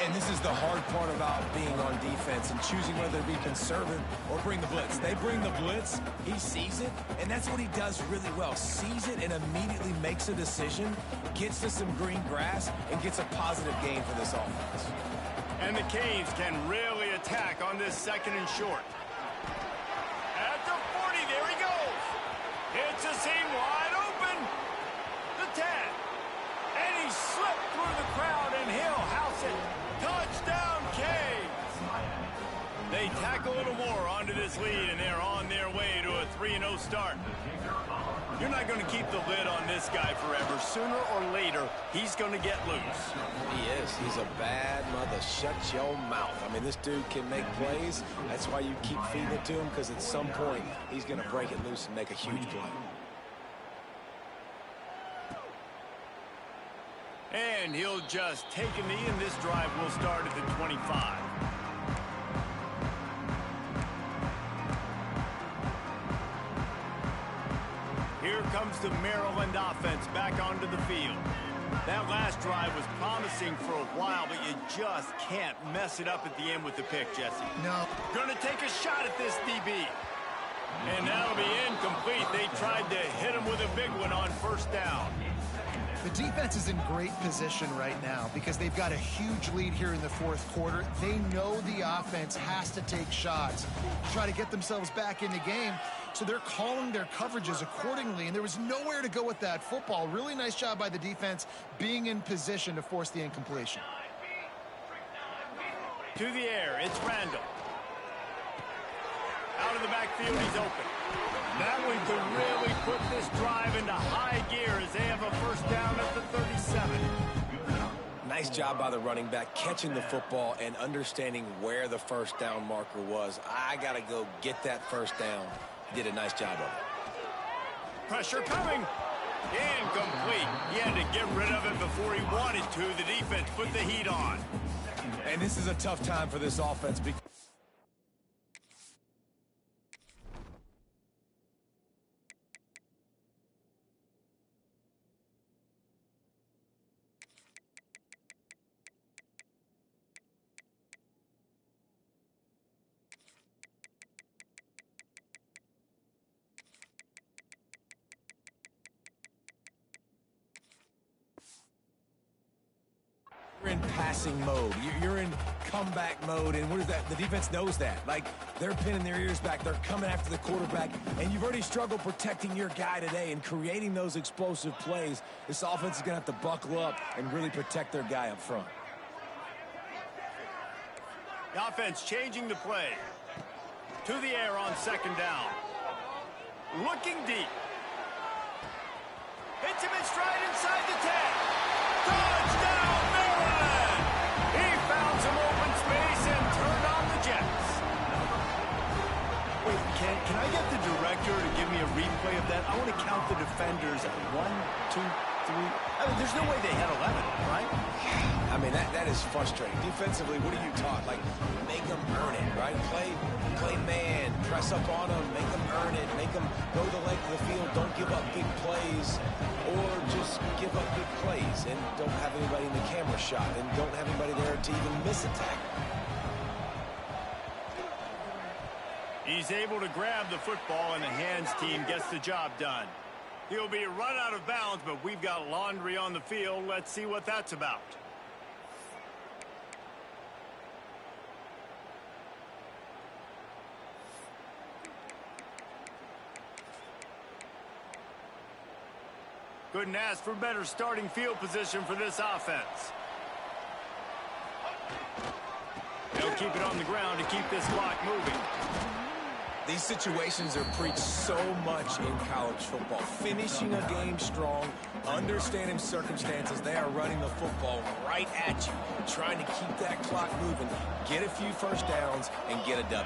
And this is the hard part about being on defense and choosing whether to be conservative or bring the blitz. They bring the blitz, he sees it, and that's what he does really well. Sees it and immediately makes a decision, gets to some green grass, and gets a positive gain for this offense. And the Canes can really attack on this 2nd and short. At the 40, there he goes. Hits a seam wide open. The 10. And he slipped through this lead, and they're on their way to a 3-0 start. You're not going to keep the lid on this guy forever. Sooner or later, he's going to get loose. He is. He's a bad mother. Shut your mouth. I mean, this dude can make plays. That's why you keep feeding it to him, because at some point, he's going to break it loose and make a huge play. And he'll just take a knee, and this drive will start at the 25. Here comes the Maryland offense back onto the field. That last drive was promising for a while, but you just can't mess it up at the end with the pick, Jesse. No. Going to take a shot at this DB. And that'll be incomplete. They tried to hit him with a big one on first down. The defense is in great position right now because they've got a huge lead here in the fourth quarter. They know the offense has to take shots to try to get themselves back in the game. So they're calling their coverages accordingly, and there was nowhere to go with that football. Really nice job by the defense being in position to force the incompletion. To the air, it's Randall. Out of the backfield, he's open. That one could really put this drive into high gear as they have a first down at the 37. Nice job by the running back, catching the football and understanding where the first down marker was. I got to go get that first down. He did a nice job of it. Pressure coming. Incomplete. He had to get rid of it before he wanted to. The defense put the heat on. And this is a tough time for this offense because you're in passing mode. You're in comeback mode, and what is that? The defense knows that. Like, they're pinning their ears back. They're coming after the quarterback, and you've already struggled protecting your guy today and creating those explosive plays. This offense is going to have to buckle up and really protect their guy up front. The offense changing the play. To the air on second down. Looking deep. Hits him in stride inside the 10. Touchdown, Maryland! He found some open space and turned on the Jets. Wait, can I get the director to give me a replay of that? I want to count the defenders. 1, 2, 3. I mean, there's no way they had 11, right? I mean, that is frustrating. Defensively, what are you taught? Like, make them earn it, right? Play man, press up on them, make them earn it, make them go the length of the field, don't give up big plays, or just give up big plays and don't have anybody in the camera shot and don't have anybody there to even miss a tackle. He's able to grab the football, and the hands team gets the job done. He'll be run out of bounds, but we've got laundry on the field. Let's see what that's about. Couldn't ask for better starting field position for this offense. They'll keep it on the ground to keep this clock moving. These situations are preached so much in college football. Finishing a game strong, understanding circumstances. They are running the football right at you, trying to keep that clock moving, get a few first downs, and get a W.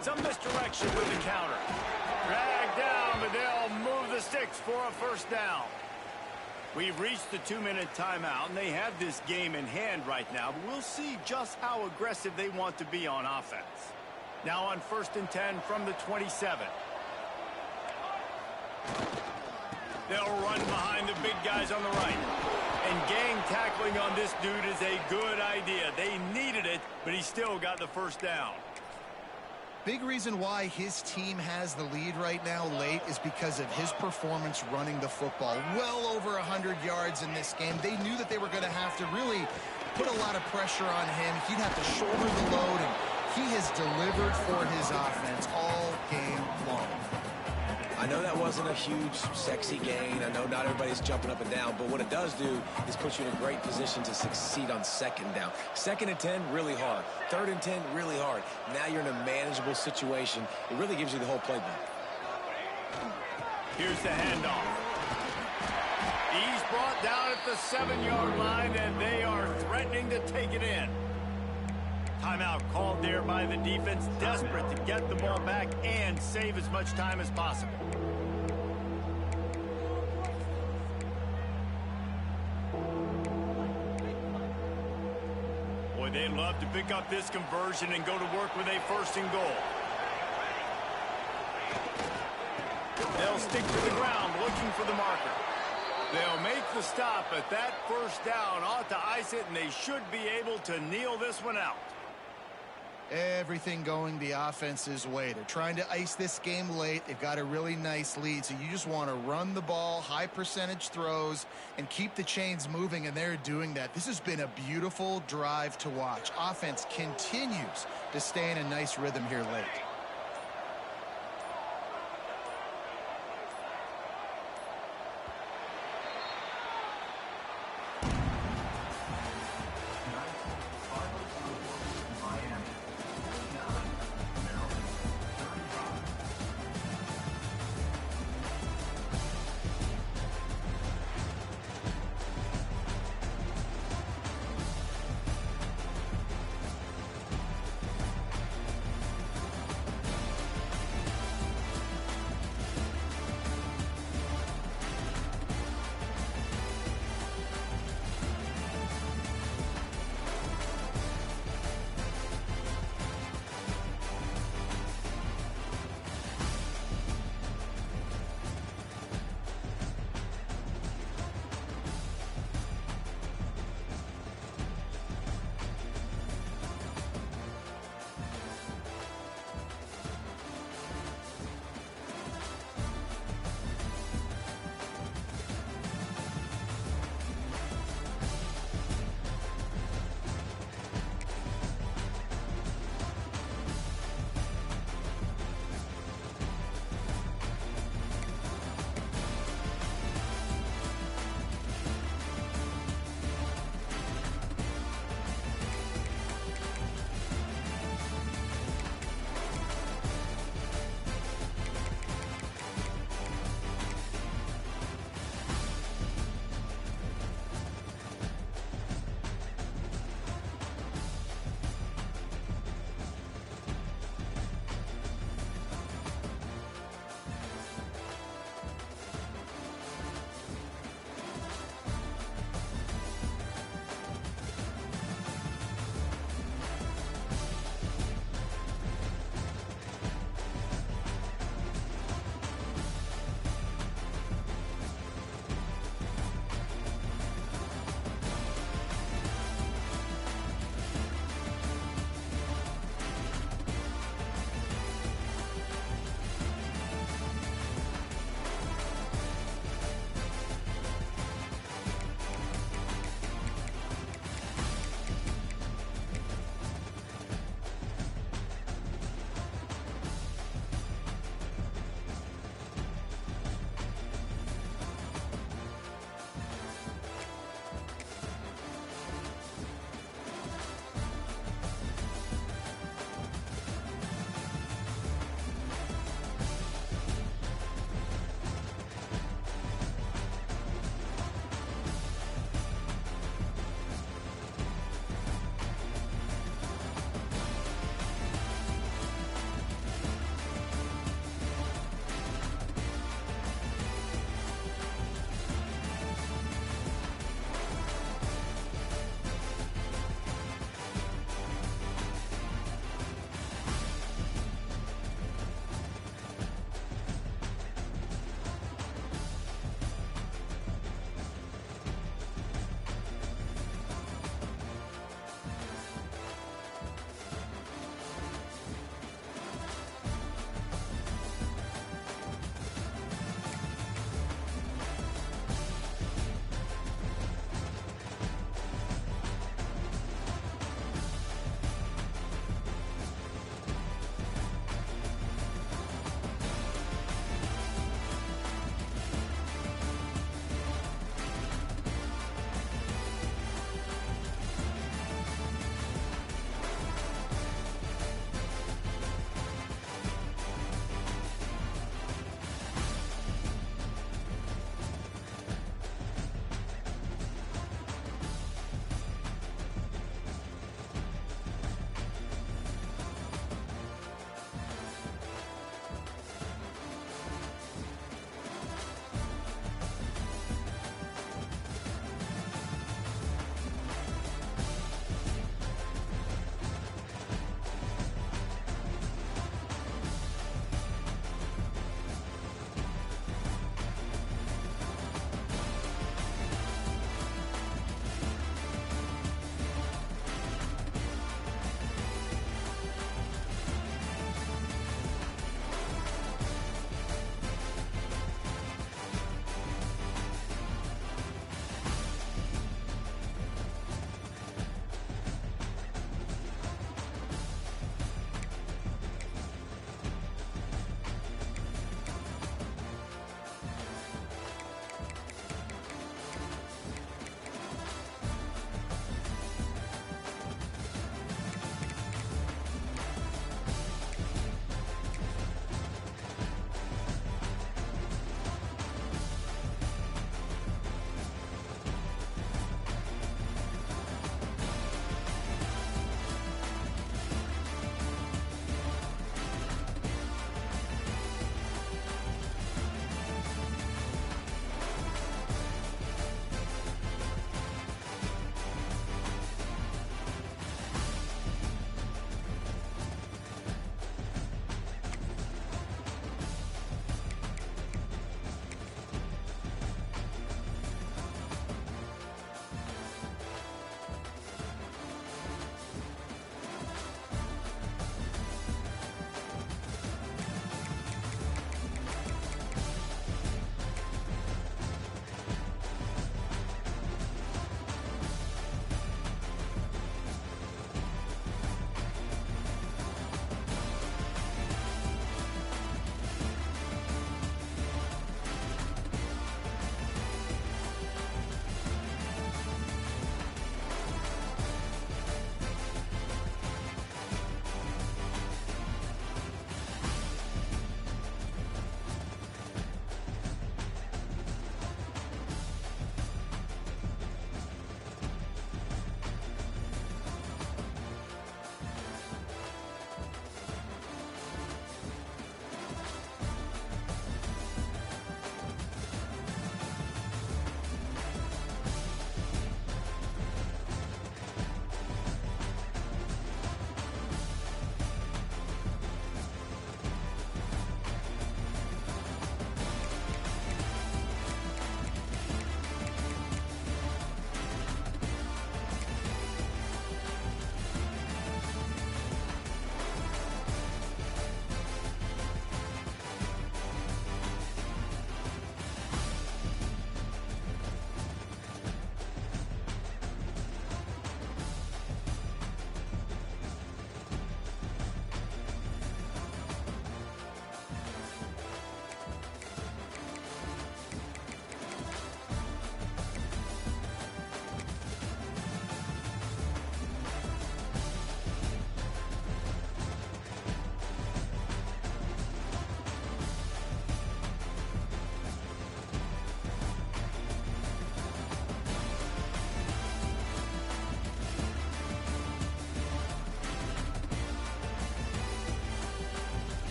Some misdirection with the counter. Dragged down, but they'll move the sticks for a first down. We've reached the 2-minute timeout, and they have this game in hand right now, but we'll see just how aggressive they want to be on offense. Now on 1st and 10 from the 27. They'll run behind the big guys on the right. And gang tackling on this dude is a good idea. They needed it, but he still got the first down. Big reason why his team has the lead right now late is because of his performance running the football. Well over 100 yards in this game. They knew that they were going to have to really put a lot of pressure on him. He'd have to shoulder the load, and he has delivered for his offense all game long. I know that wasn't a huge, sexy gain. I know not everybody's jumping up and down, but what it does do is put you in a great position to succeed on 2nd down. 2nd and 10, really hard. 3rd and 10, really hard. Now you're in a manageable situation. It really gives you the whole playbook. Here's the handoff. He's brought down at the 7-yard line, and they are threatening to take it in. Timeout called there by the defense, desperate to get the ball back and save as much time as possible. Boy, they'd love to pick up this conversion and go to work with a 1st and goal. They'll stick to the ground looking for the marker. They'll make the stop, but that 1st down ought to ice it, and they should be able to kneel this one out. Everything going the offense's way. They're trying to ice this game late. They've got a really nice lead, so you just want to run the ball, high percentage throws, and keep the chains moving, and they're doing that. This has been a beautiful drive to watch. Offense continues to stay in a nice rhythm here late.